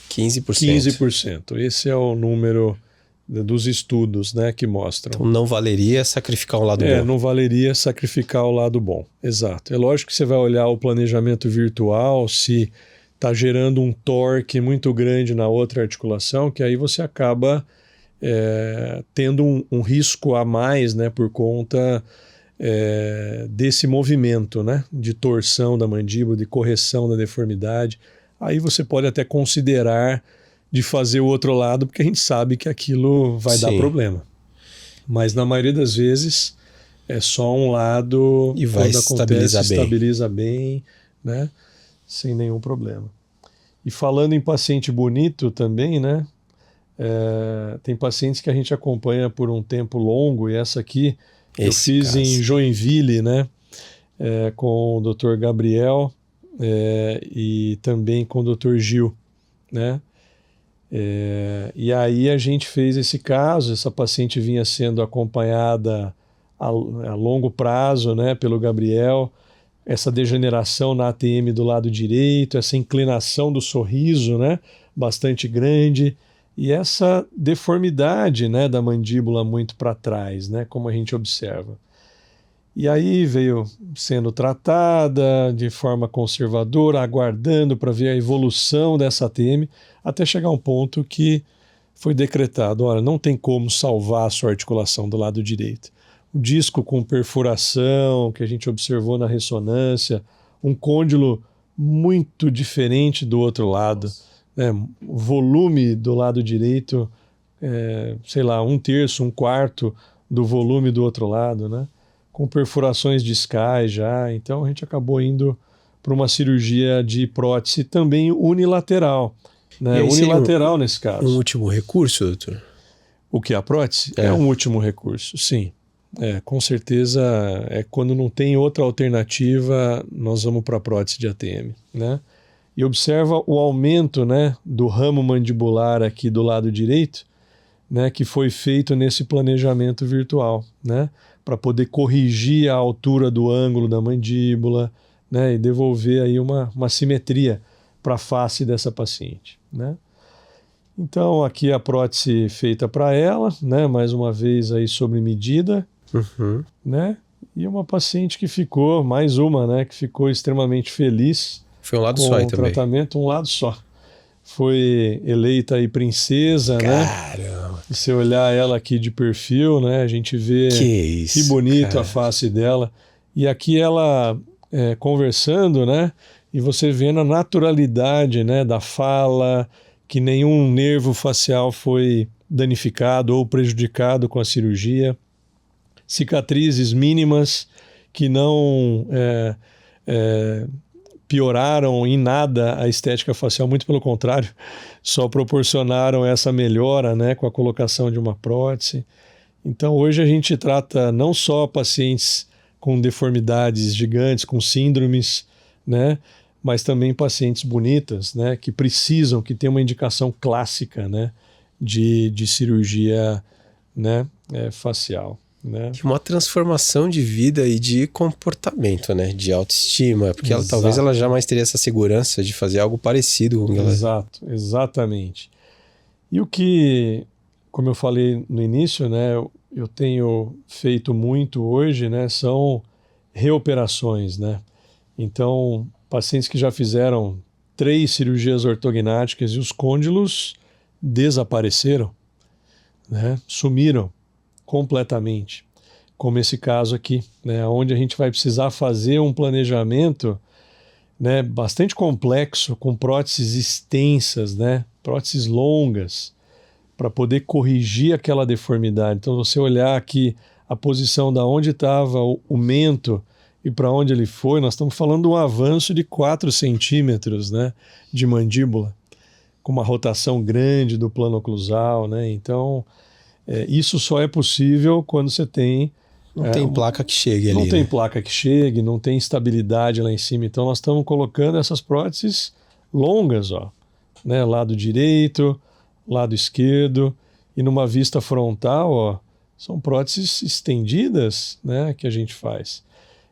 15%? 15%. Esse é o número dos estudos, né, que mostram. Então não valeria sacrificar um lado bom. Não valeria sacrificar o lado bom. Exato. É lógico que você vai olhar o planejamento virtual, se está gerando um torque muito grande na outra articulação, que aí você acaba tendo um risco a mais, né, por conta desse movimento, né, de torção da mandíbula, de correção da deformidade. Aí você pode até considerar de fazer o outro lado, porque a gente sabe que aquilo vai dar problema. Mas na maioria das vezes é só um lado e vai estabiliza bem, né, sem nenhum problema. E falando em paciente bonito também, né, tem pacientes que a gente acompanha por um tempo longo, e essa aqui eu fiz em Joinville, né? com o Dr. Gabriel e também com o Dr. Gil, né? E aí a gente fez esse caso, essa paciente vinha sendo acompanhada a longo prazo, né, pelo Gabriel, essa degeneração na ATM do lado direito, essa inclinação do sorriso, né, bastante grande, e essa deformidade, né, da mandíbula muito para trás, né, como a gente observa. E aí veio sendo tratada de forma conservadora, aguardando para ver a evolução dessa ATM, até chegar a um ponto que foi decretado, olha, não tem como salvar a sua articulação do lado direito. O disco com perfuração que a gente observou na ressonância, um côndilo muito diferente do outro lado, né? O volume do lado direito, sei lá, 1/3, 1/4 do volume do outro lado, né? Com perfurações discais já, então a gente acabou indo para uma cirurgia de prótese também unilateral, né? Unilateral nesse caso. Um último recurso, doutor? O que? A prótese? É um último recurso, sim. Com certeza, quando não tem outra alternativa, nós vamos para a prótese de ATM, né? E observa o aumento, né, do ramo mandibular aqui do lado direito, né, que foi feito nesse planejamento virtual, né, para poder corrigir a altura do ângulo da mandíbula, né, e devolver aí uma simetria para a face dessa paciente, né. Então aqui a prótese feita para ela, né, mais uma vez aí sob medida, né, e uma paciente que ficou, mais uma, né, que ficou extremamente feliz. Foi um lado só aí também. Tratamento, um lado só. Foi eleita aí princesa, Caramba. né? E se olhar ela aqui de perfil, né? A gente vê que bonito, cara, a face dela. E aqui ela conversando, né? E você vendo a naturalidade, né, da fala, que nenhum nervo facial foi danificado ou prejudicado com a cirurgia. Cicatrizes mínimas que não pioraram em nada a estética facial, muito pelo contrário, só proporcionaram essa melhora, né, com a colocação de uma prótese. Então hoje a gente trata não só pacientes com deformidades gigantes, com síndromes, né, mas também pacientes bonitas, né, que precisam, que tem uma indicação clássica, né, de cirurgia, né, facial. Né? Uma transformação de vida e de comportamento, né? De autoestima, porque talvez ela jamais teria essa segurança de fazer algo parecido com ela. Exato, exatamente. E o que, como eu falei no início, né, eu tenho feito muito hoje, né, são reoperações, né? Então, pacientes que já fizeram 3 cirurgias ortognáticas e os côndilos desapareceram, né? Sumiram completamente, como esse caso aqui, né, onde a gente vai precisar fazer um planejamento, né, bastante complexo, com próteses extensas, né, próteses longas, para poder corrigir aquela deformidade. Então, você olhar aqui a posição da onde estava o mento e para onde ele foi, nós estamos falando de um avanço de 4 centímetros, né, de mandíbula, com uma rotação grande do plano oclusal, né, então isso só é possível quando você tem... Não tem placa que chegue ali. Não tem placa que chegue, não tem estabilidade lá em cima. Então nós estamos colocando essas próteses longas, ó, né? Lado direito, lado esquerdo, e numa vista frontal, ó, são próteses estendidas, né, que a gente faz.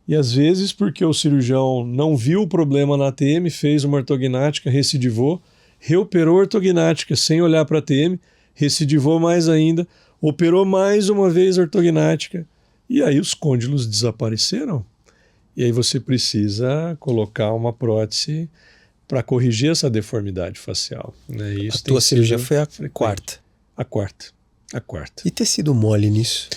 E às vezes porque o cirurgião não viu o problema na ATM, fez uma ortognática, recidivou, reoperou a ortognática sem olhar para a ATM, recidivou mais ainda, operou mais uma vez a ortognática, e aí os côndilos desapareceram. E aí você precisa colocar uma prótese para corrigir essa deformidade facial, né? A tua cirurgia foi a quarta. A quarta. E tecido mole nisso?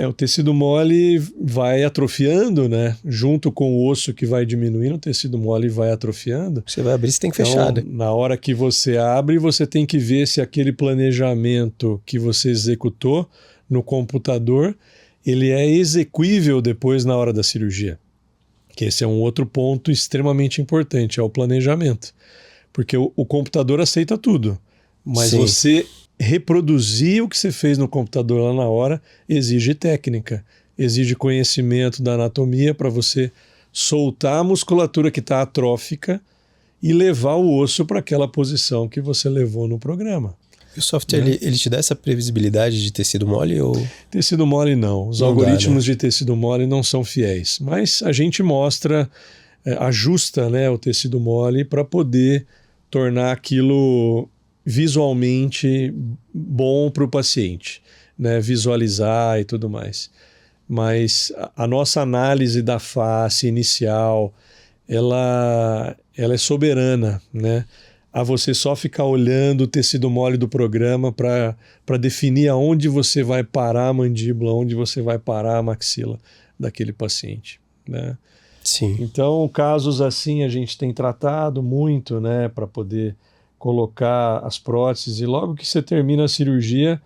O tecido mole vai atrofiando, né? Junto com o osso que vai diminuindo, o tecido mole vai atrofiando. Você vai abrir, você tem que fechar, né? Na hora que você abre, você tem que ver se aquele planejamento que você executou no computador, ele é exequível depois na hora da cirurgia. Que esse é um outro ponto extremamente importante, é o planejamento. Porque o computador aceita tudo, mas Sim. Você reproduzir o que você fez no computador lá na hora exige técnica, exige conhecimento da anatomia para você soltar a musculatura que está atrófica e levar o osso para aquela posição que você levou no programa. E o software, ele te dá essa previsibilidade de tecido mole? Ou... Tecido mole não. Os algoritmos de tecido mole não são fiéis. Mas a gente mostra, ajusta, né, o tecido mole para poder tornar aquilo visualmente bom para o paciente, né, visualizar e tudo mais. Mas a nossa análise da face inicial, ela é soberana, né? A você só ficar olhando o tecido mole do programa para definir aonde você vai parar a mandíbula, onde você vai parar a maxila daquele paciente, né? Sim. Então, casos assim a gente tem tratado muito, né, para poder colocar as próteses, e logo que você termina a cirurgia,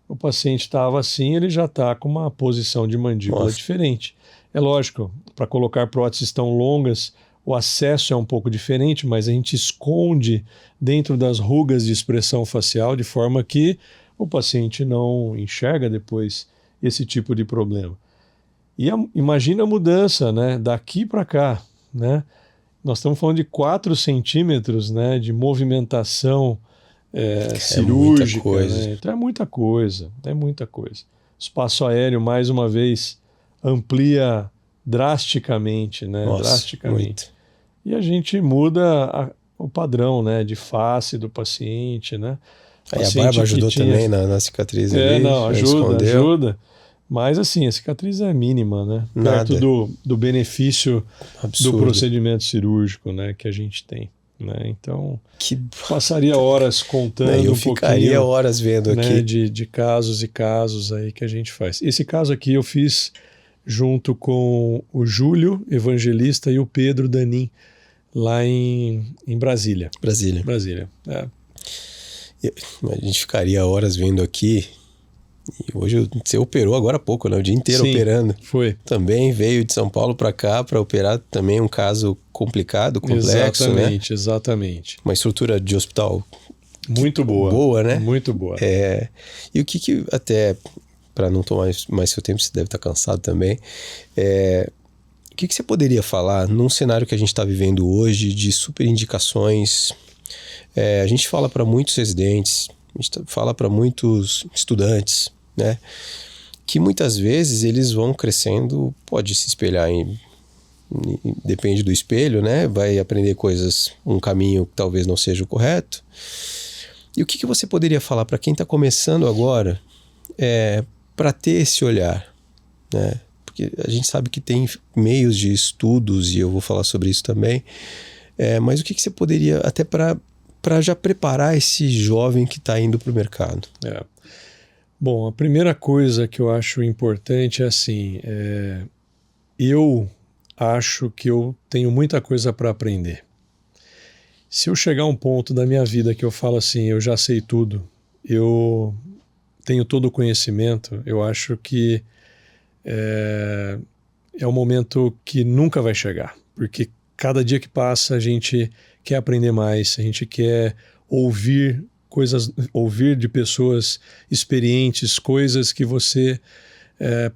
o paciente estava assim, ele já está com uma posição de mandíbula diferente. É lógico, para colocar próteses tão longas, o acesso é um pouco diferente, mas a gente esconde dentro das rugas de expressão facial de forma que o paciente não enxerga depois esse tipo de problema. E imagina a mudança, né, daqui para cá, né? Nós estamos falando de 4 centímetros, né, de movimentação cirúrgica. Muita coisa. Né? Então é muita coisa. O espaço aéreo, mais uma vez, amplia drasticamente, né? Nossa, drasticamente. Muito. E a gente muda o padrão, né, de face do paciente, né? Aí a barba ajudou também na cicatriz ali? Não, ajuda. Mas assim, a cicatriz é mínima, né? Nada. Perto do benefício Absurdo. do procedimento cirúrgico, né, que a gente tem. Né? Então, passaria horas contando eu ficaria horas vendo, né, aqui de casos e casos aí que a gente faz. Esse caso aqui eu fiz junto com o Júlio Evangelista e o Pedro Danin, lá em Brasília. Brasília. A gente ficaria horas vendo aqui. E hoje você operou agora há pouco, né? O dia inteiro. Sim, operando. Foi. Também veio de São Paulo para cá para operar também um caso complicado, complexo, Exatamente. Uma estrutura de hospital muito boa. Boa, né? Muito boa. E o que até, para não tomar mais seu tempo, você deve estar cansado também, o que você poderia falar num cenário que a gente está vivendo hoje de super indicações? A gente fala para muitos residentes, a gente fala para muitos estudantes, né, que muitas vezes eles vão crescendo, pode se espelhar depende do espelho, né, vai aprender coisas, um caminho que talvez não seja o correto. E o que você poderia falar para quem está começando agora, para ter esse olhar, né? Porque a gente sabe que tem meios de estudos, e eu vou falar sobre isso também, mas o que você poderia, até para já preparar esse jovem que está indo para o mercado? Bom, a primeira coisa que eu acho importante é assim, eu acho que eu tenho muita coisa para aprender. Se eu chegar a um ponto da minha vida que eu falo assim, eu já sei tudo, eu tenho todo o conhecimento, eu acho que é um momento que nunca vai chegar, porque cada dia que passa a gente quer aprender mais, a gente quer ouvir coisas, ouvir de pessoas experientes, coisas que você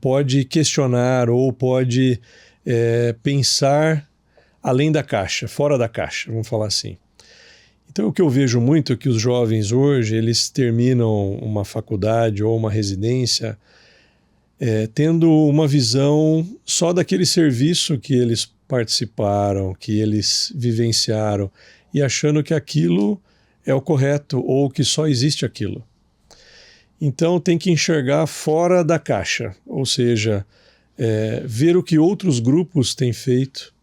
pode questionar ou pode pensar além da caixa, fora da caixa, vamos falar assim. Então o que eu vejo muito é que os jovens hoje, eles terminam uma faculdade ou uma residência tendo uma visão só daquele serviço que eles participaram, que eles vivenciaram, e achando que aquilo é o correto ou que só existe aquilo. Então tem que enxergar fora da caixa, ou seja, ver o que outros grupos têm feito,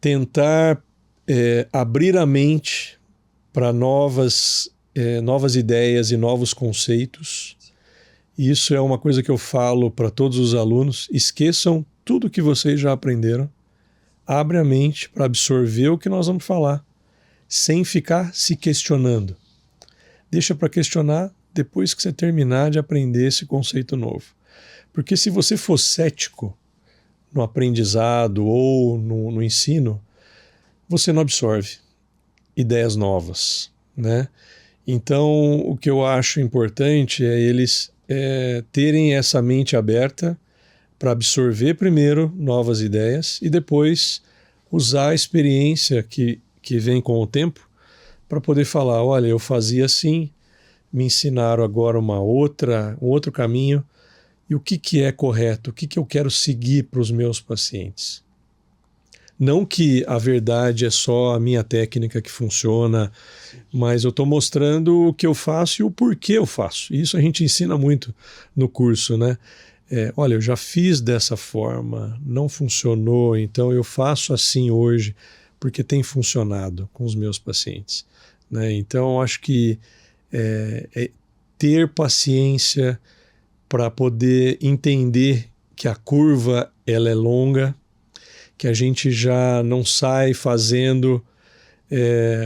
tentar abrir a mente para novas ideias e novos conceitos. Isso é uma coisa que eu falo para todos os alunos: esqueçam tudo que vocês já aprenderam, abre a mente para absorver o que nós vamos falar, sem ficar se questionando. Deixa para questionar depois que você terminar de aprender esse conceito novo. Porque se você for cético no aprendizado ou no ensino, você não absorve ideias novas, né? Então, o que eu acho importante é eles terem essa mente aberta para absorver primeiro novas ideias e depois usar a experiência que vem com o tempo para poder falar, olha, eu fazia assim, me ensinaram agora um outro caminho, e o que é correto, o que eu quero seguir para os meus pacientes. Não que a verdade é só a minha técnica que funciona, mas eu estou mostrando o que eu faço e o porquê eu faço. E isso a gente ensina muito no curso, né? Olha, eu já fiz dessa forma, não funcionou, então eu faço assim hoje, porque tem funcionado com os meus pacientes, né? Então, acho que ter paciência para poder entender que a curva ela é longa, que a gente já não sai fazendo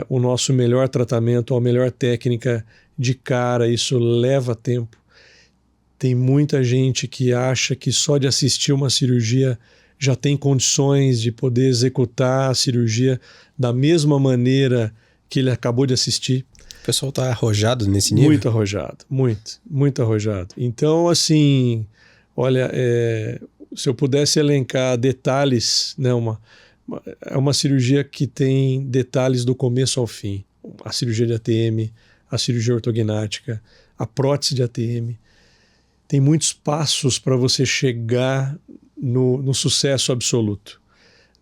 o nosso melhor tratamento, a melhor técnica de cara, isso leva tempo. Tem muita gente que acha que só de assistir uma cirurgia já tem condições de poder executar a cirurgia da mesma maneira que ele acabou de assistir. O pessoal está arrojado nesse nível? Muito arrojado, muito arrojado. Então, assim, olha, se eu pudesse elencar detalhes, né, é uma cirurgia que tem detalhes do começo ao fim. A cirurgia de ATM, a cirurgia ortognática, a prótese de ATM. Tem muitos passos para você chegar no sucesso absoluto,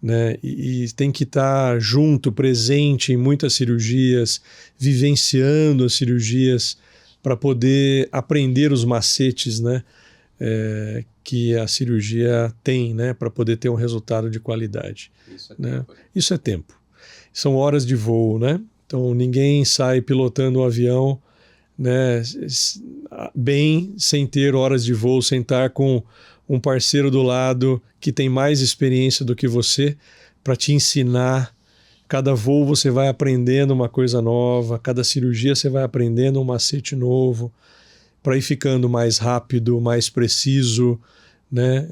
né? E tem que estar junto, presente em muitas cirurgias, vivenciando as cirurgias para poder aprender os macetes, né? Que a cirurgia tem, né? Para poder ter um resultado de qualidade. Isso é né? tempo. Isso é tempo. São horas de voo, né? Então ninguém sai pilotando um avião, né, bem sem ter horas de voo, sem estar com um parceiro do lado que tem mais experiência do que você para te ensinar. Cada voo você vai aprendendo uma coisa nova, cada cirurgia você vai aprendendo um macete novo para ir ficando mais rápido, mais preciso, né,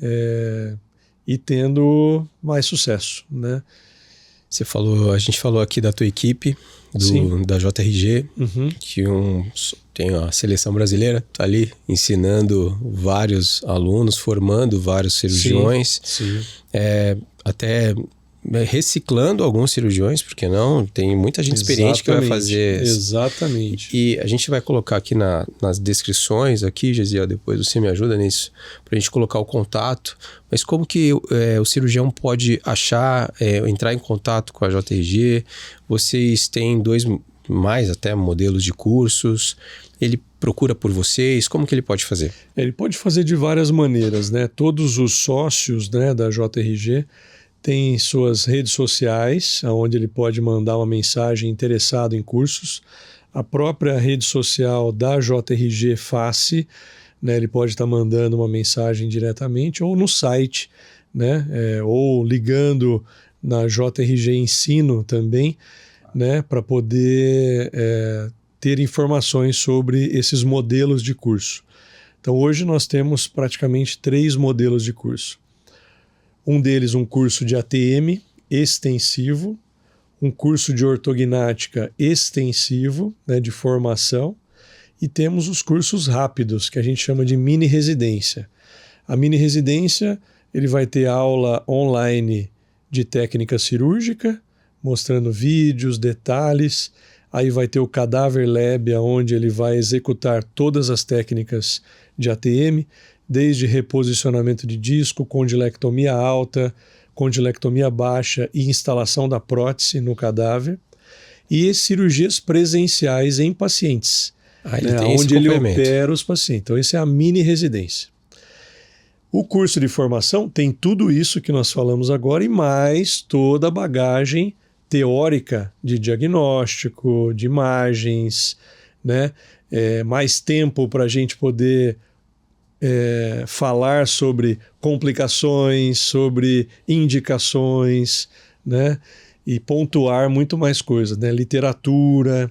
e tendo mais sucesso, né? A gente falou aqui da tua equipe, da JRG, que tem a seleção brasileira, tá ali ensinando vários alunos, formando vários cirurgiões, até reciclando alguns cirurgiões, porque não? Tem muita gente experiente que vai fazer. Exatamente. E a gente vai colocar aqui nas descrições, aqui, Gesiel, depois você me ajuda nisso, pra gente colocar o contato. Mas como que o cirurgião pode entrar em contato com a JRG? Vocês têm mais até modelos de cursos, ele procura por vocês, como que ele pode fazer? Ele pode fazer de várias maneiras, né? Todos os sócios, né, da JRG têm suas redes sociais, onde ele pode mandar uma mensagem interessado em cursos. A própria rede social da JRG Face, né, ele pode estar mandando uma mensagem diretamente, ou no site, né, ou ligando na JRG Ensino também, né, para poder ter informações sobre esses modelos de curso. Então hoje nós temos praticamente 3 modelos de curso. Um deles um curso de ATM extensivo, um curso de ortognática extensivo, né, de formação, e temos os cursos rápidos, que a gente chama de mini residência. A mini residência, ele vai ter aula online de técnica cirúrgica, mostrando vídeos, detalhes. Aí vai ter o Cadaver Lab, onde ele vai executar todas as técnicas de ATM, desde reposicionamento de disco, condilectomia alta, condilectomia baixa e instalação da prótese no cadáver, e cirurgias presenciais em pacientes, onde ele opera os pacientes. Então, essa é a mini residência. O curso de formação tem tudo isso que nós falamos agora e mais toda a bagagem teórica de diagnóstico, de imagens, né? Mais tempo para a gente poder falar sobre complicações, sobre indicações, né? E pontuar muito mais coisas, né? Literatura,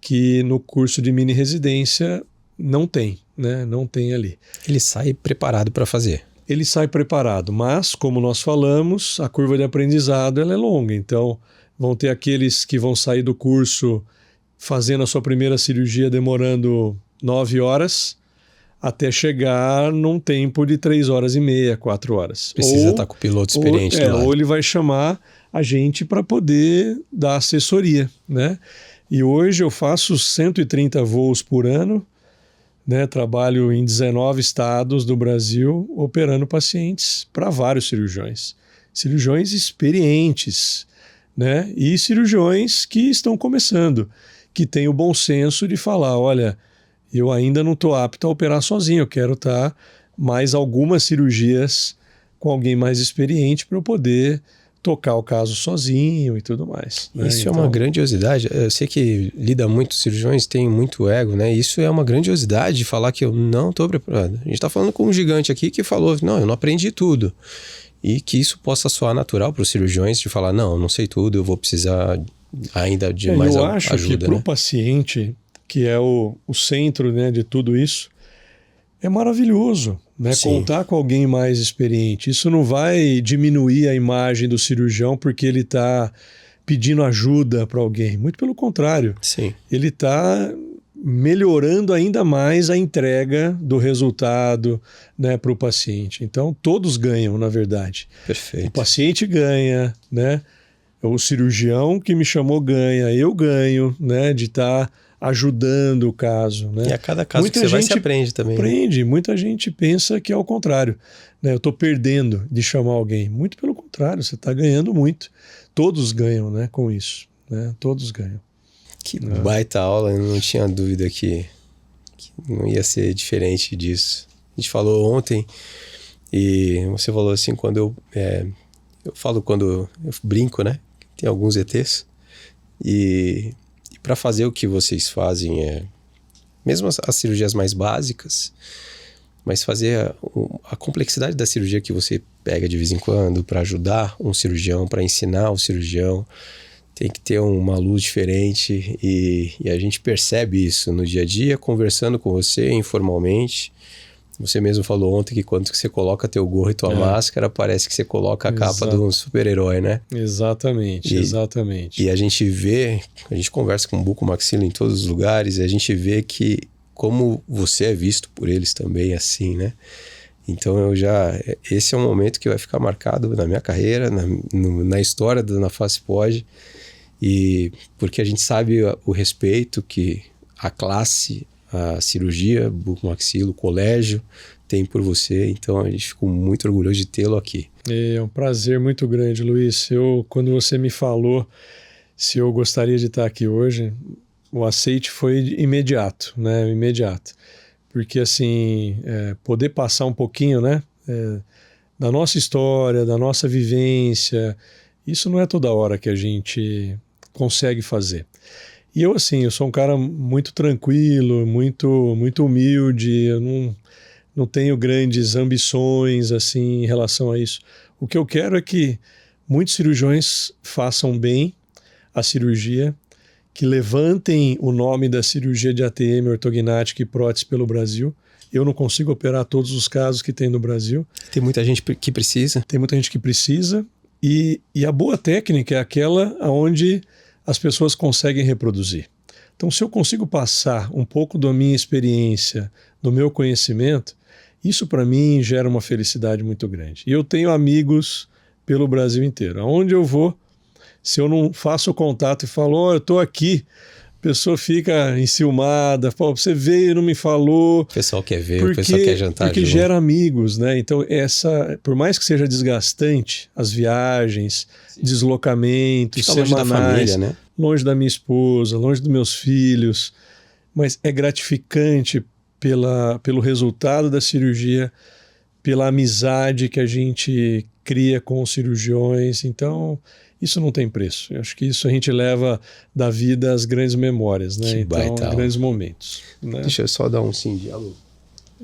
que no curso de mini residência não tem, né? Não tem ali. Ele sai preparado para fazer. Ele sai preparado, mas, como nós falamos, a curva de aprendizado ela é longa, então vão ter aqueles que vão sair do curso fazendo a sua primeira cirurgia demorando 9 horas, até chegar num tempo de 3 horas e meia, 4 horas. Precisa estar com o piloto experiente do lado. Ou ele vai chamar a gente para poder dar assessoria, né? E hoje eu faço 130 voos por ano, né? Trabalho em 19 estados do Brasil, operando pacientes para vários cirurgiões. Cirurgiões experientes, né? E cirurgiões que estão começando, que têm o bom senso de falar, olha, eu ainda não estou apto a operar sozinho, eu quero estar mais algumas cirurgias com alguém mais experiente para eu poder tocar o caso sozinho e tudo mais. Né? Isso então, é uma grandiosidade. Eu sei que lida muito, cirurgiões têm muito ego, né? Isso é uma grandiosidade de falar que eu não estou preparado. A gente está falando com um gigante aqui que falou, não, eu não aprendi tudo. E que isso possa soar natural para os cirurgiões de falar, não, eu não sei tudo, eu vou precisar ainda de mais ajuda. Eu acho que para o paciente, que é o centro, né, de tudo isso, é maravilhoso, né? Contar com alguém mais experiente. Isso não vai diminuir a imagem do cirurgião porque ele está pedindo ajuda para alguém. Muito pelo contrário. Sim. Ele está melhorando ainda mais a entrega do resultado, né, para o paciente. Então, todos ganham, na verdade. Perfeito. O paciente ganha, né? O cirurgião que me chamou ganha, eu ganho, né, de estar ajudando o caso, né? E a cada caso que você vai, você aprende também. Aprende. Né? Muita gente pensa que é o contrário. Né? Eu estou perdendo de chamar alguém. Muito pelo contrário, você está ganhando muito. Todos ganham, né, com isso. Né? Todos ganham. Que baita aula, eu não tinha dúvida que não ia ser diferente disso. A gente falou ontem e você falou assim, quando eu falo quando eu brinco, né? Tem alguns ETs e para fazer o que vocês fazem, mesmo as cirurgias mais básicas, mas fazer a complexidade da cirurgia que você pega de vez em quando para ajudar um cirurgião, para ensinar o cirurgião, tem que ter uma luz diferente e a gente percebe isso no dia a dia, conversando com você informalmente. Você mesmo falou ontem que quando você coloca teu gorro e tua máscara, parece que você coloca a capa de um super-herói, né? Exatamente, exatamente. E a gente vê, a gente conversa com o bucomaxilo em todos os lugares, e a gente vê que como você é visto por eles também assim, né? Então esse é um momento que vai ficar marcado na minha carreira, na história da Na Face Pod, e porque a gente sabe o respeito que a classe, a cirurgia, bucomaxilo, o colégio tem por você, então a gente ficou muito orgulhoso de tê-lo aqui. É um prazer muito grande, Luiz. Quando você me falou se eu gostaria de estar aqui hoje, o aceite foi imediato, né? Imediato. Porque assim, poder passar um pouquinho, né? Da nossa história, da nossa vivência, isso não é toda hora que a gente consegue fazer. E eu sou um cara muito tranquilo, muito humilde, eu não tenho grandes ambições assim em relação a isso. O que eu quero é que muitos cirurgiões façam bem a cirurgia, que levantem o nome da cirurgia de ATM, ortognática e prótese pelo Brasil. Eu não consigo operar todos os casos que tem no Brasil. Tem muita gente que precisa. Tem muita gente que precisa. E a boa técnica é aquela onde as pessoas conseguem reproduzir. Então, se eu consigo passar um pouco da minha experiência, do meu conhecimento, isso para mim gera uma felicidade muito grande. E eu tenho amigos pelo Brasil inteiro. Aonde eu vou, se eu não faço o contato e falo, eu estou aqui, a pessoa fica enciumada, fala, você veio e não me falou. O pessoal quer ver, o pessoal quer jantar. Porque gera amigos, né? Então, por mais que seja desgastante, as viagens, deslocamentos, semanais, longe da família, né? Longe da minha esposa, longe dos meus filhos, mas é gratificante pelo resultado da cirurgia, pela amizade que a gente cria com os cirurgiões. Então, isso não tem preço. Eu acho que isso a gente leva da vida as grandes memórias, né? Então, grandes momentos. Né? Deixa eu só dar um sim de alô.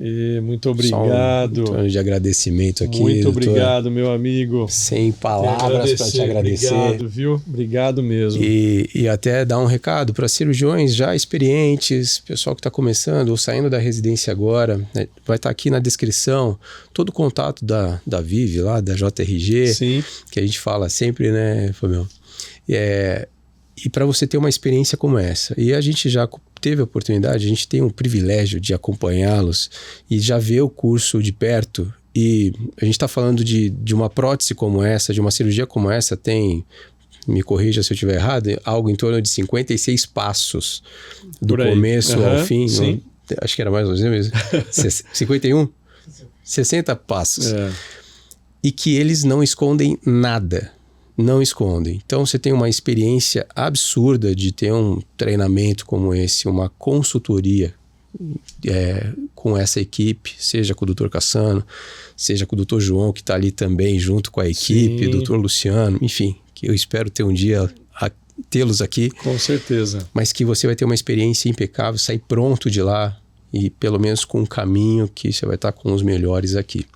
E muito obrigado. Só um de agradecimento aqui. Muito obrigado, meu amigo. Sem palavras para te agradecer. Obrigado, viu? Obrigado mesmo. E até dar um recado para cirurgiões já experientes, pessoal que está começando ou saindo da residência agora. Né? Vai estar aqui na descrição todo o contato da Vive lá, da JRG. Sim. Que a gente fala sempre, né, Fabião? E para você ter uma experiência como essa. E a gente já teve a oportunidade, a gente tem o privilégio de acompanhá-los e já ver o curso de perto. E a gente está falando de uma prótese como essa, de uma cirurgia como essa, tem, me corrija se eu estiver errado, algo em torno de 56 passos do começo ao fim. Sim. Acho que era mais ou menos 51? 60 passos. E que eles não escondem nada. Não escondem. Então você tem uma experiência absurda de ter um treinamento como esse, uma consultoria com essa equipe, seja com o Dr. Cassano, seja com o Dr. João, que está ali também junto com a equipe, o Dr. Luciano, enfim, que eu espero ter um dia tê-los aqui. Com certeza. Mas que você vai ter uma experiência impecável, sair pronto de lá e pelo menos com um caminho que você vai estar com os melhores aqui.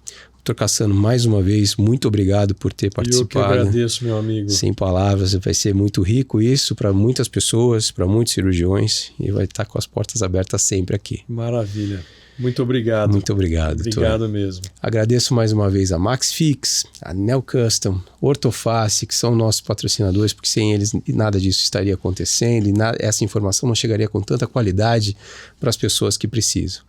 Dr. Cassano, mais uma vez, muito obrigado por ter participado. Eu que agradeço, meu amigo. Sem palavras, vai ser muito rico isso para muitas pessoas, para muitos cirurgiões, e vai estar com as portas abertas sempre aqui. Maravilha. Muito obrigado. Muito obrigado. Obrigado mesmo. Agradeço mais uma vez a MaxFix, a Neo Custom, Ortoface, que são nossos patrocinadores, porque sem eles nada disso estaria acontecendo e essa informação não chegaria com tanta qualidade para as pessoas que precisam.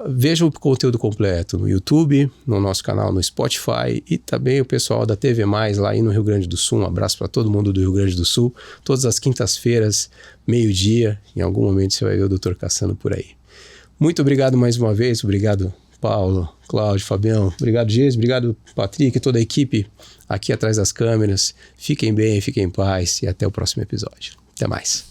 Veja o conteúdo completo no YouTube, no nosso canal no Spotify e também o pessoal da TV Mais lá aí no Rio Grande do Sul. Um abraço para todo mundo do Rio Grande do Sul. Todas as quintas-feiras, meio-dia, em algum momento você vai ver o Dr. Cassano por aí. Muito obrigado mais uma vez. Obrigado, Paulo, Cláudio, Fabião. Obrigado, Geis. Obrigado, Patrick e toda a equipe aqui atrás das câmeras. Fiquem bem, fiquem em paz e até o próximo episódio. Até mais.